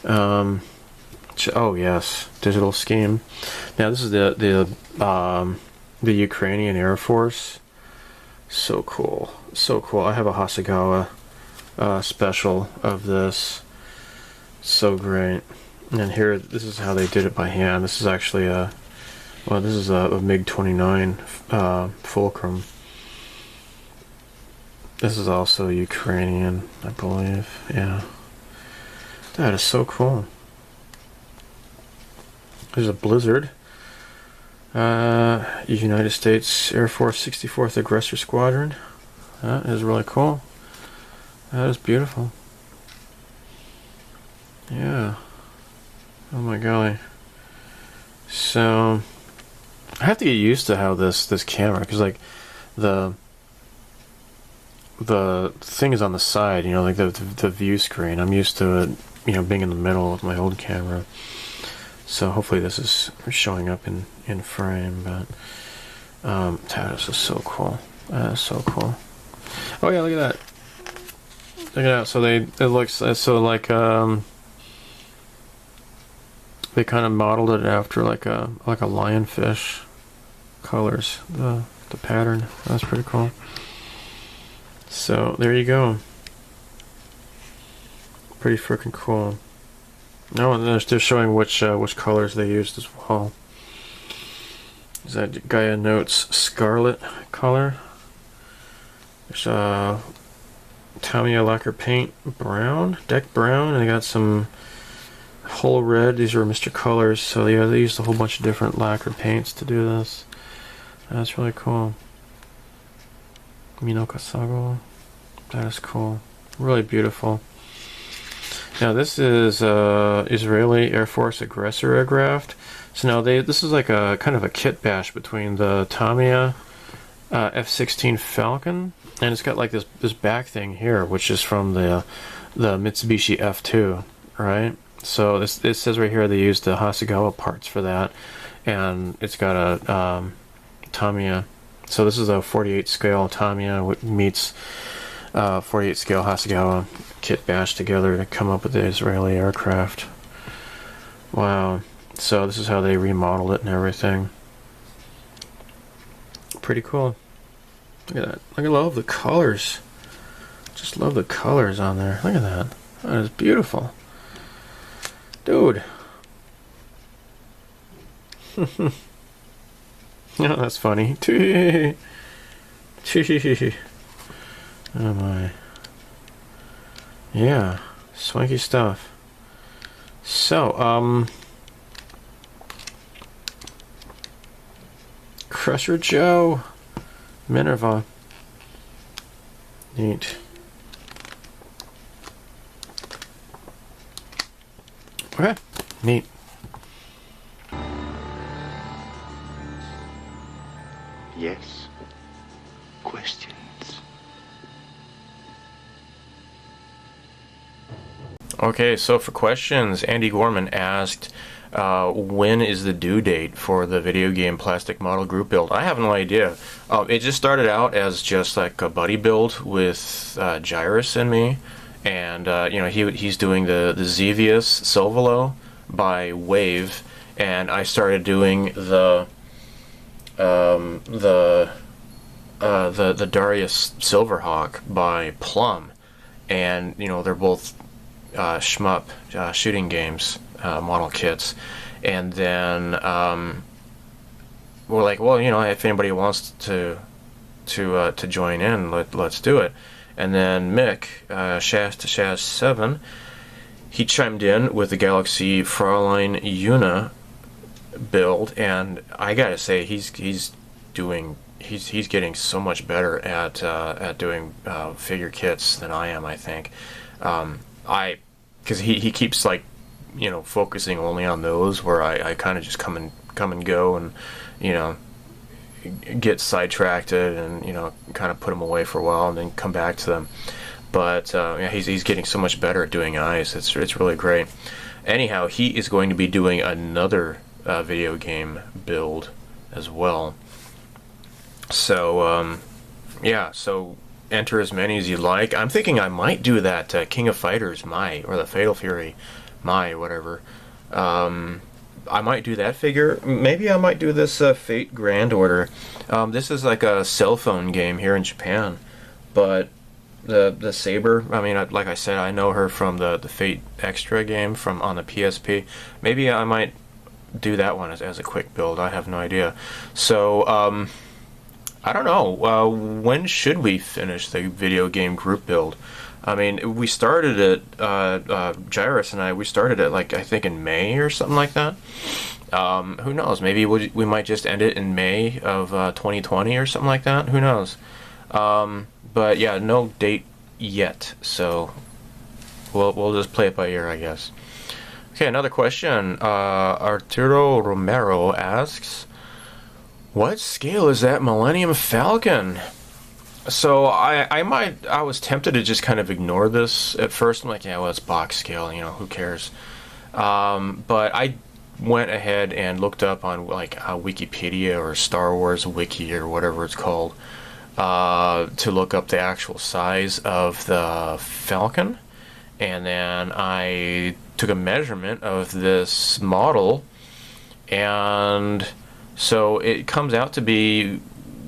Oh yes, digital scheme. Now this is the Ukrainian Air Force. So cool, so cool. I have a Hasegawa special of this. So great. And here, this is how they did it by hand. This is actually this is a MiG-29 Fulcrum. This is also Ukrainian, I believe. Yeah, that is so cool. There's a Blizzard. United States Air Force 64th Aggressor Squadron. That is really cool. That is beautiful. Yeah. Oh my golly. So I have to get used to how this camera, because like the thing is on the side, you know, like the view screen. I'm used to it, you know, being in the middle with my old camera. So hopefully this is showing up in frame, but this is so cool. That is so cool. Oh yeah, look at that. Look at that. So it looks so like they kind of modeled it after like a lionfish colors. The pattern. That's pretty cool. So there you go. Pretty freaking cool. No, and they're showing which colors they used as well. Is that Gaia Notes Scarlet color? There's Tamiya lacquer paint brown, deck brown, and they got some whole red. These are Mr. Colors, so yeah, they used a whole bunch of different lacquer paints to do this. That's really cool. Minoka Sago. That is cool. Really beautiful. Now this is Israeli Air Force Aggressor aircraft. So now this is like a kind of a kit bash between the Tamiya F-16 Falcon, and it's got like this back thing here, which is from the Mitsubishi F2, right? So it says right here they used the Hasegawa parts for that, and it's got a Tamiya. So this is a 48 scale Tamiya meets 48 scale Hasegawa kit bash together to come up with the Israeli aircraft. Wow. So this is how they remodeled it and everything. Pretty cool. Look at that. Look at all of the colors. Just love the colors on there. Look at that. That is beautiful. Dude. Oh, that's funny. Oh my. Yeah. Swanky stuff. So, Crusher Joe. Minerva. Neat. Okay. Neat. Yes. Questions. Okay, so for questions, Andy Gorman asked, when is the due date for the video game plastic model group build? I have no idea. It just started out as just like a buddy build with Gyruss and me, and you know, he's doing the Xevious Silvalo by Wave, and I started doing the Darius Silverhawk by Plum, and you know, they're both shmup shooting games model kits, and then we're like, well, you know, if anybody wants to join in, let's do it. And then Mick Shaz7, he chimed in with the Galaxy Fraulein Una build, and I gotta say, he's getting so much better at doing figure kits than I am, I think. Because he keeps, like, you know, focusing only on those, where I kind of just come and go, and, you know, get sidetracked and, you know, kind of put them away for a while and then come back to them. But yeah, he's getting so much better at doing eyes. It's really great. Anyhow, he is going to be doing another video game build as well. So yeah, so enter as many as you like. I'm thinking I might do that King of Fighters Mai, or the Fatal Fury Mai, whatever. I might do that figure. Maybe I might do this Fate Grand Order. This is like a cell phone game here in Japan, but the Saber, I mean, like I said, I know her from the Fate Extra game on the PSP. Maybe I might do that one as a quick build. I have no idea. So I don't know. When should we finish the video game group build? I mean, we started it, Gyruss and I, we started it, like, I think in May or something like that. Who knows? Maybe we might just end it in May of 2020 or something like that. Who knows? But yeah, no date yet. So we'll just play it by ear, I guess. Okay, another question. Arturo Romero asks, what scale is that Millennium Falcon? So I was tempted to just kind of ignore this at first. I'm like, yeah, well, it's box scale, you know, who cares? But went ahead and looked up on like Wikipedia or Star Wars Wiki or whatever it's called to look up the actual size of the Falcon, and then I took a measurement of this model, and so it comes out to be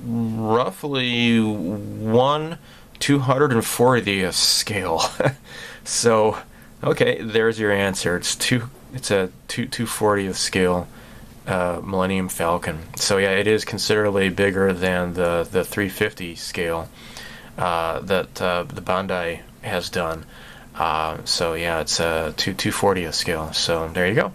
roughly 1/240th scale. So okay, there's your answer. It's a 2/240th scale Millennium Falcon. So yeah, it is considerably bigger than the 350 scale that the Bandai has done. So yeah, it's a 2/240th scale. So there you go.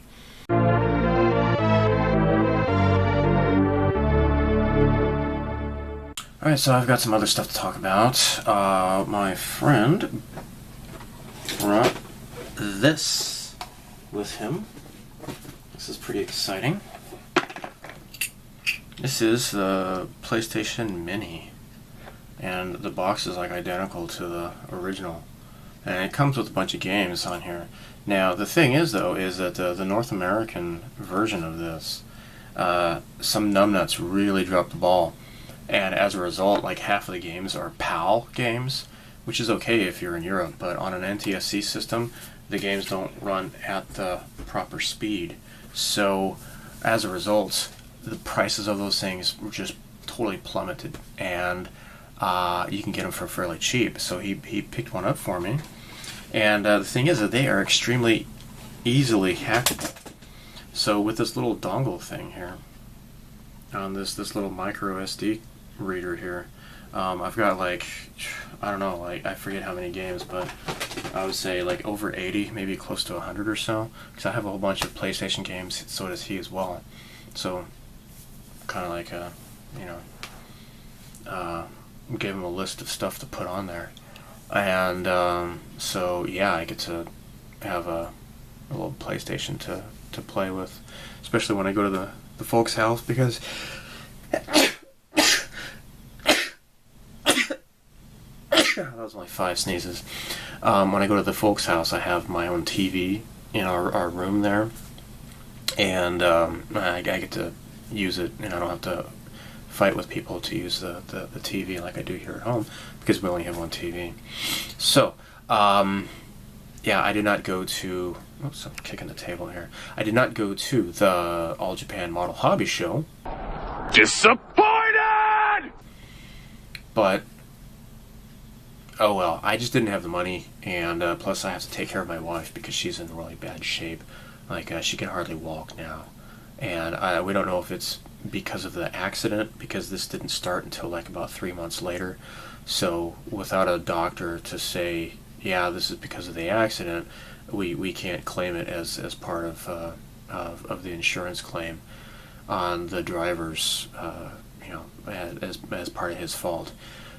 Alright, so I've got some other stuff to talk about. My friend brought this with him. This is pretty exciting. This is the PlayStation Mini, and the box is like identical to the original, and it comes with a bunch of games on here. Now the thing is though, is that the North American version of this, some numbnuts really dropped the ball, and as a result, like half of the games are PAL games, which is okay if you're in Europe, but on an NTSC system, the games don't run at the proper speed. So as a result, the prices of those things were just totally plummeted, and you can get them for fairly cheap. So he picked one up for me, and the thing is that they are extremely easily hackable. So with this little dongle thing here, on this little micro SD reader here, I've got like, I don't know, like I forget how many games, but I would say like over 80, maybe close to 100 or so, because I have a whole bunch of PlayStation games, so does he as well. So kind of like gave him a list of stuff to put on there, and so yeah, I get to have a little PlayStation to play with, especially when I go to the folks' house, because that was only 5 sneezes. When I go to the folks' house, I have my own TV in our room there, and I get to use it, and I don't have to fight with people to use the TV like I do here at home, because we only have one TV. So, yeah, I did not go to... Oops, I'm kicking the table here. I did not go to the All Japan Model Hobby Show. Disappointed! But... oh well, I just didn't have the money, and plus I have to take care of my wife because she's in really bad shape. Like, she can hardly walk now. And we don't know if it's because of the accident, because this didn't start until like about 3 months later. So without a doctor to say, yeah, this is because of the accident, we can't claim it as part of the insurance claim on the driver's, as part of his fault.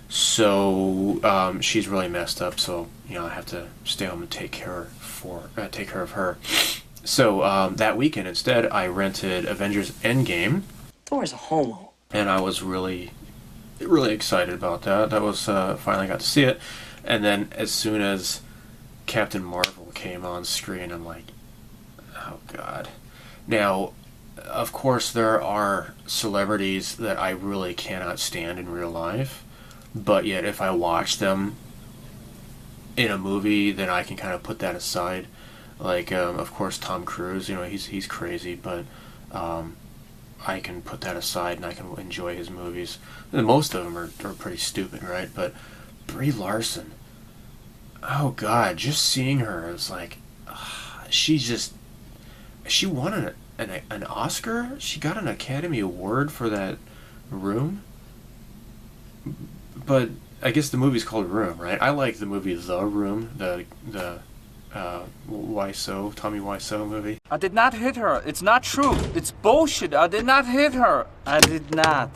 So she's really messed up. So I have to stay home and take care of her. So that weekend instead, I rented Avengers Endgame. Thor's a homo. And I was really, really excited about that. That was finally got to see it. And then as soon as Captain Marvel came on screen, I'm like, oh god. Now, of course, there are celebrities that I really cannot stand in real life, but yet if I watch them in a movie, then I can kind of put that aside. Like, of course, Tom Cruise, he's crazy, but I can put that aside and I can enjoy his movies. And most of them are pretty stupid, right? But Brie Larson, oh god, just seeing her is like, she won an Oscar? She got an Academy Award for that Room? But I guess the movie's called Room, right? I like the movie The Room, the Tommy Wiseau movie. I did not hit her. It's not true. It's bullshit. I did not hit her. I did not.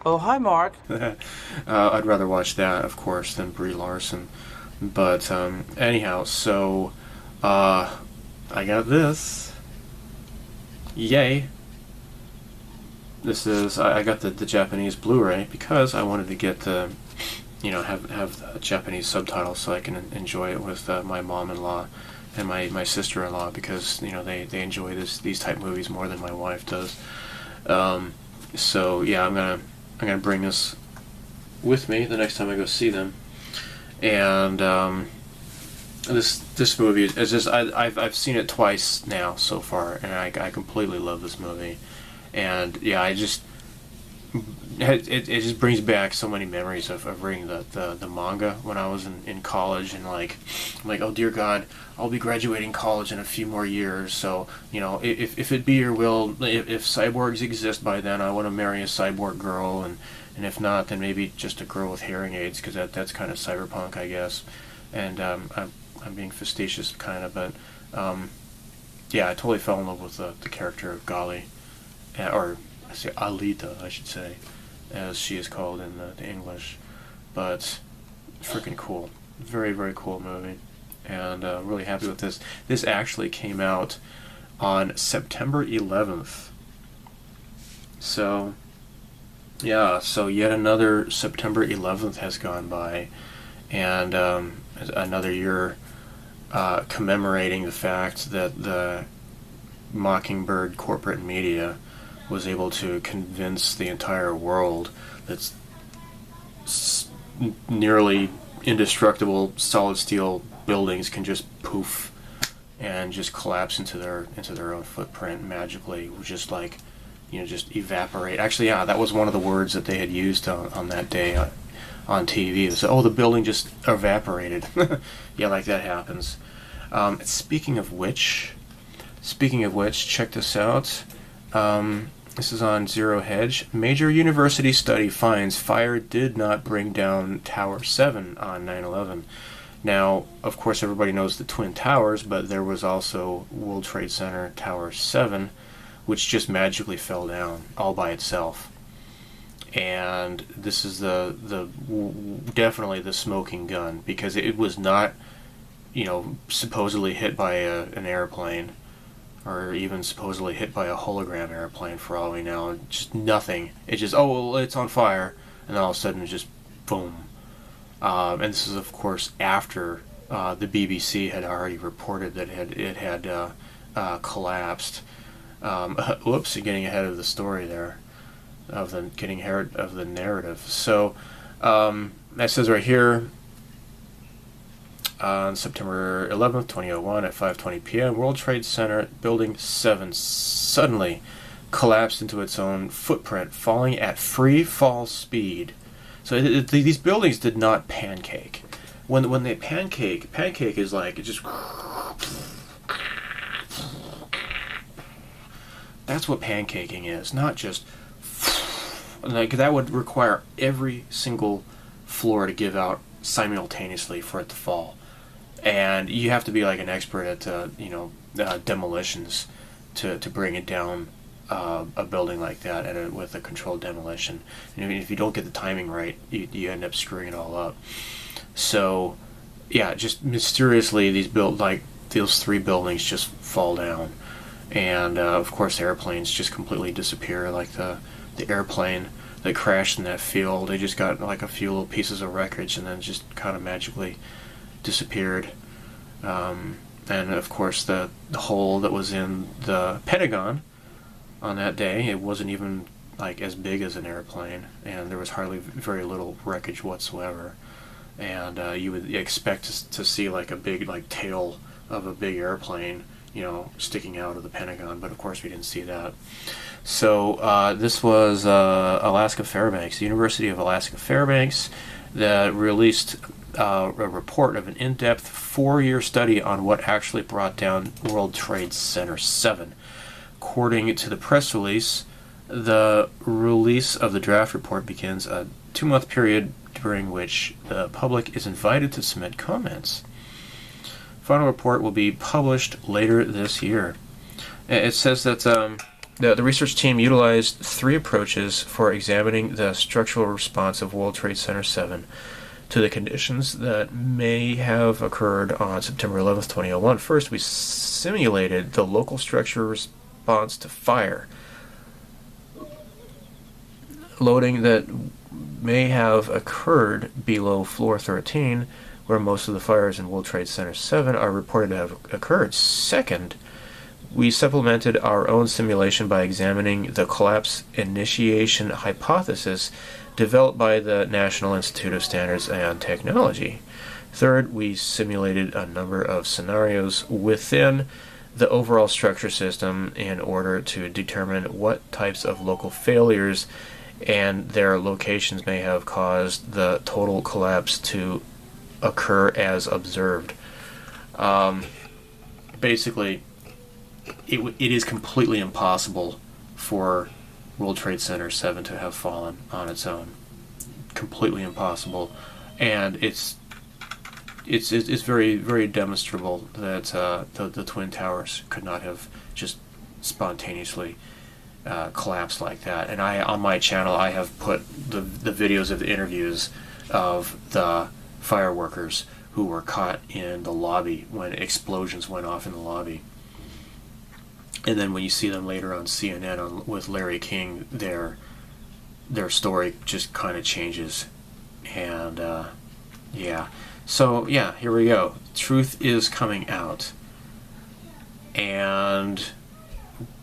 Oh, hi, Mark. I'd rather watch that, of course, than Brie Larson. But anyhow, so I got this. Yay. This is, I got the Japanese Blu-ray because I wanted to get the, have the Japanese subtitles so I can enjoy it with my mom-in-law and my sister-in-law, because they enjoy these type movies more than my wife does. So yeah, I'm gonna bring this with me the next time I go see them. And this movie is just I've seen it twice now so far, and I completely love this movie. And yeah, it just brings back so many memories of reading the manga when I was in college, and I'm like, oh dear God, I'll be graduating college in a few more years, so if it be your will, if cyborgs exist by then, I want to marry a cyborg girl, and if not, then maybe just a girl with hearing aids, because that's kind of cyberpunk, I guess. And I'm being facetious, kind of, but yeah, I totally fell in love with the character of Gali, or I say Alita, I should say, as she is called in the English. But freaking cool, very, very cool movie, and really happy with this. This actually came out on September 11th. So yeah, so yet another September 11th has gone by, and another year commemorating the fact that the Mockingbird corporate media was able to convince the entire world that nearly indestructible solid steel buildings can just poof and just collapse into their own footprint magically, just just evaporate. Actually, yeah, that was one of the words that they had used on that day on TV. They said, "Oh, the building just evaporated." Yeah, like that happens. Speaking of which, check this out. This is on Zero Hedge. Major university study finds fire did not bring down Tower 7 on 9/11. Now, of course, everybody knows the Twin Towers, but there was also World Trade Center Tower 7, which just magically fell down all by itself. And this is definitely the smoking gun, because it was not, supposedly hit by an airplane, or even supposedly hit by a hologram airplane, for all we know. Just nothing. It just, oh, well, it's on fire, and then all of a sudden it just boom. And this is, of course, after the BBC had already reported that it had collapsed. Whoops, you're getting ahead of the story there, getting ahead of the narrative. So that says right here, on September 11th, 2001, at 5:20 p.m., World Trade Center Building 7 suddenly collapsed into its own footprint, falling at free fall speed. So these buildings did not pancake. When they pancake is like, it just... That's what pancaking is, not just... Like, that would require every single floor to give out simultaneously for it to fall. And you have to be like an expert at demolitions to bring it down a building like that with a controlled demolition. And if you don't get the timing right, you end up screwing it all up. So yeah, just mysteriously those three buildings just fall down, and of course airplanes just completely disappear, like the airplane that crashed in that field. They just got like a few little pieces of wreckage and then just kind of magically disappeared. And of course the hole that was in the Pentagon on that day, it wasn't even like as big as an airplane, and there was hardly very little wreckage whatsoever. And you would expect to see like a big tail of a big airplane, sticking out of the Pentagon, but of course we didn't see that. So this was Alaska Fairbanks, the University of Alaska Fairbanks, that released a report of an in-depth 4-year study on what actually brought down World Trade Center 7. According to the press release, the release of the draft report begins a 2-month period during which the public is invited to submit comments. Final report will be published later this year. It says that the research team utilized 3 approaches for examining the structural response of World Trade Center 7 to the conditions that may have occurred on September 11th, 2001. First, we simulated the local structure response to fire. Loading that may have occurred below floor 13 where most of the fires in World Trade Center 7 are reported to have occurred. Second, we supplemented our own simulation by examining the collapse initiation hypothesis developed by the National Institute of Standards and Technology. Third, we simulated a number of scenarios within the overall structure system in order to determine what types of local failures and their locations may have caused the total collapse to occur as observed. Basically, it is completely impossible for World Trade Center 7 to have fallen on its own. Completely impossible. And it's very, very demonstrable that the Twin Towers could not have just spontaneously collapsed like that. And on my channel, I have put the videos of the interviews of the fire workers who were caught in the lobby when explosions went off in the lobby. And then when you see them later on CNN with Larry King, their story just kind of changes. And yeah. So yeah, here we go. Truth is coming out. And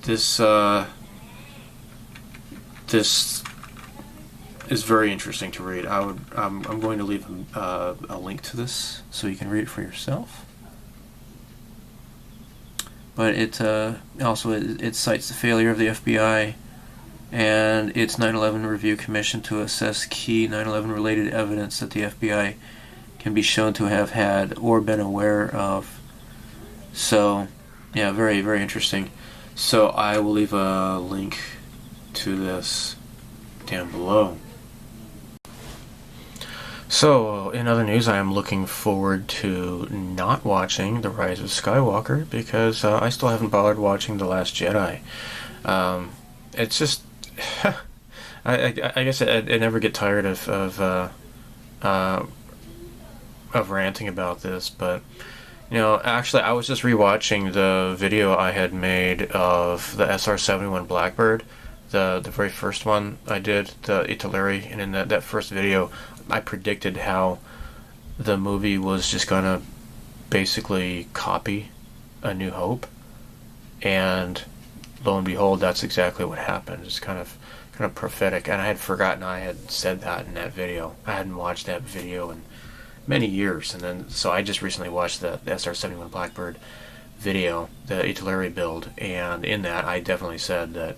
this is very interesting to read. I'm going to leave a link to this so you can read it for yourself. But it also cites the failure of the FBI and its 9/11 Review Commission to assess key 9/11 related evidence that the FBI can be shown to have had or been aware of. So, yeah, very, very interesting. So I will leave a link to this down below. So, in other news, I am looking forward to not watching The Rise of Skywalker because I still haven't bothered watching The Last Jedi. It's just... I guess I never get tired of ranting about this, but you know, actually, I was just rewatching the video I had made of the SR-71 Blackbird, the very first one I did, the Italeri, and in that first video, I predicted how the movie was just gonna basically copy A New Hope, and lo and behold, that's exactly what happened. It's kind of prophetic, and I had forgotten I had said that in that video. I hadn't watched that video in many years, and then so I just recently watched the SR-71 Blackbird video, the Italeri build, and in that I definitely said that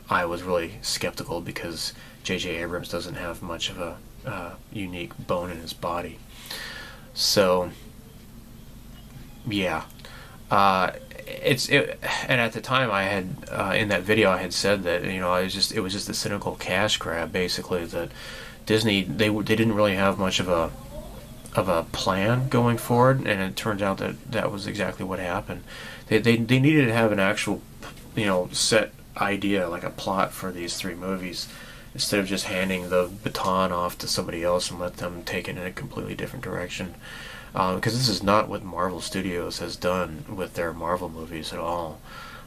I was really skeptical because J.J. Abrams doesn't have much of a unique bone in his body. So yeah, and at the time I had in that video I had said that, you know, it was just a cynical cash grab, basically, that Disney they didn't really have much of a plan going forward, and it turns out that was exactly what happened. They needed to have an actual, you know, set idea, like a plot for these three movies, instead of just handing the baton off to somebody else and let them take it in a completely different direction. Because this is not what Marvel Studios has done with their Marvel movies at all.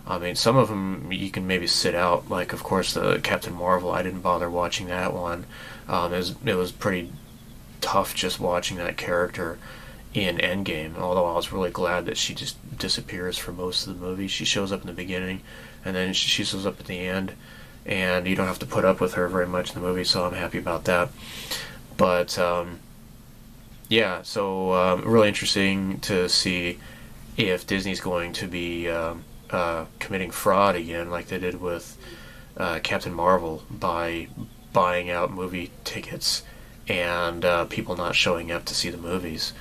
I mean, some of them you can maybe sit out, like, of course, the Captain Marvel, I didn't bother watching that one. It was pretty tough just watching that character in Endgame, although I was really glad that she just disappears for most of the movie. She shows up in the beginning, and then she shows up at the end, and you don't have to put up with her very much in the movie, so I'm happy about that. But yeah, so really interesting to see if Disney's going to be committing fraud again, like they did with Captain Marvel, by buying out movie tickets and people not showing up to see the movies.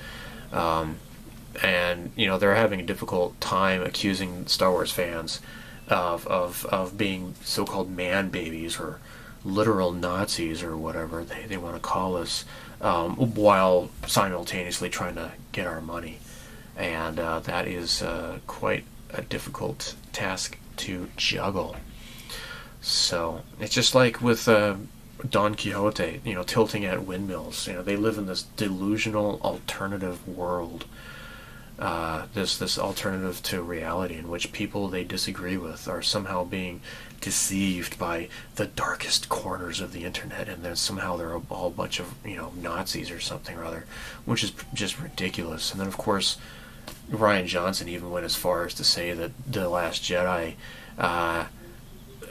And you know, they're having a difficult time accusing Star Wars fans of being so-called man babies or literal Nazis or whatever they want to call us, while simultaneously trying to get our money. And that is quite a difficult task to juggle. So it's just like with Don Quixote, you know, tilting at windmills. You know, they live in this delusional alternative world this alternative to reality in which people they disagree with are somehow being deceived by the darkest corners of the internet, and then somehow they're all a bunch of, you know, Nazis or something or other, which is just ridiculous. And then of course Rian Johnson even went as far as to say that The Last Jedi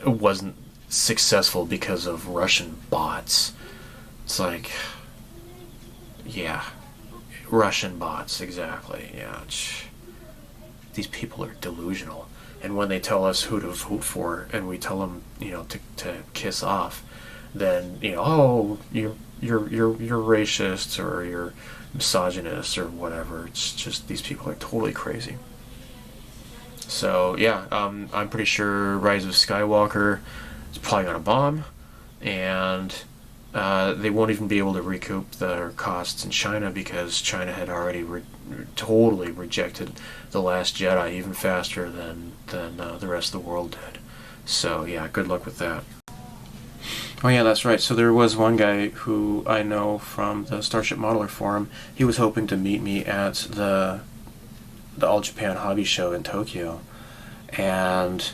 wasn't successful because of Russian bots. It's like, yeah, Russian bots, exactly. Yeah, these people are delusional. And when they tell us who to vote for, and we tell them, you know, to kiss off, then, you know, oh, you're racist, or you're misogynist, or whatever. It's just, these people are totally crazy. So yeah, I'm pretty sure Rise of Skywalker is probably gonna bomb, and they won't even be able to recoup their costs in China, because China had already totally rejected The Last Jedi even faster than the rest of the world did. So yeah, good luck with that. Oh yeah, that's right. So there was one guy who I know from the Starship Modeler Forum. He was hoping to meet me at the All Japan Hobby Show in Tokyo, and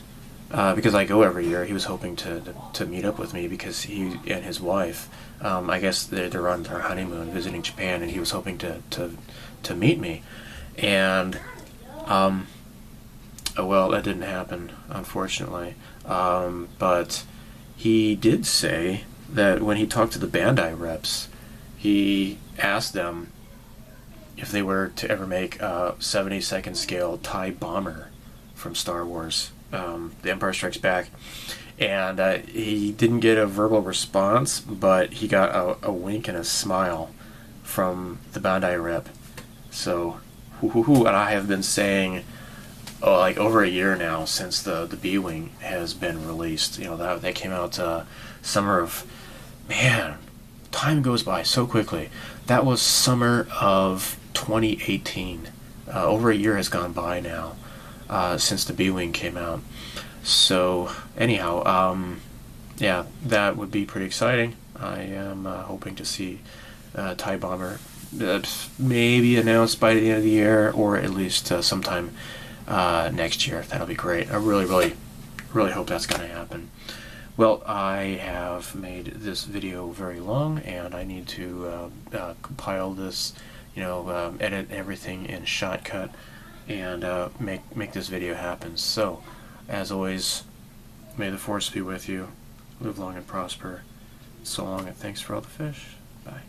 because I go every year, he was hoping to meet up with me, because he and his wife, I guess they're on their honeymoon visiting Japan, and he was hoping to meet me. And well, that didn't happen, unfortunately. But he did say that when he talked to the Bandai reps, he asked them if they were to ever make a 72nd scale TIE bomber from Star Wars, The Empire Strikes Back. And he didn't get a verbal response, but he got a wink and a smile from the Bandai rep. So, and I have been saying, like over a year now since the B-Wing has been released. You know, that came out summer of, man, time goes by so quickly. That was summer of 2018. Over a year has gone by now since the B-Wing came out. So anyhow, yeah, that would be pretty exciting. I am hoping to see TIE Bomber maybe announced by the end of the year, or at least sometime next year. That'll be great. I really hope that's going to happen. Well, I have made this video very long, and I need to compile this, you know, edit everything in Shotcut, and make this video happen. So, as always, may the Force be with you. Live long and prosper. So long, and thanks for all the fish. Bye.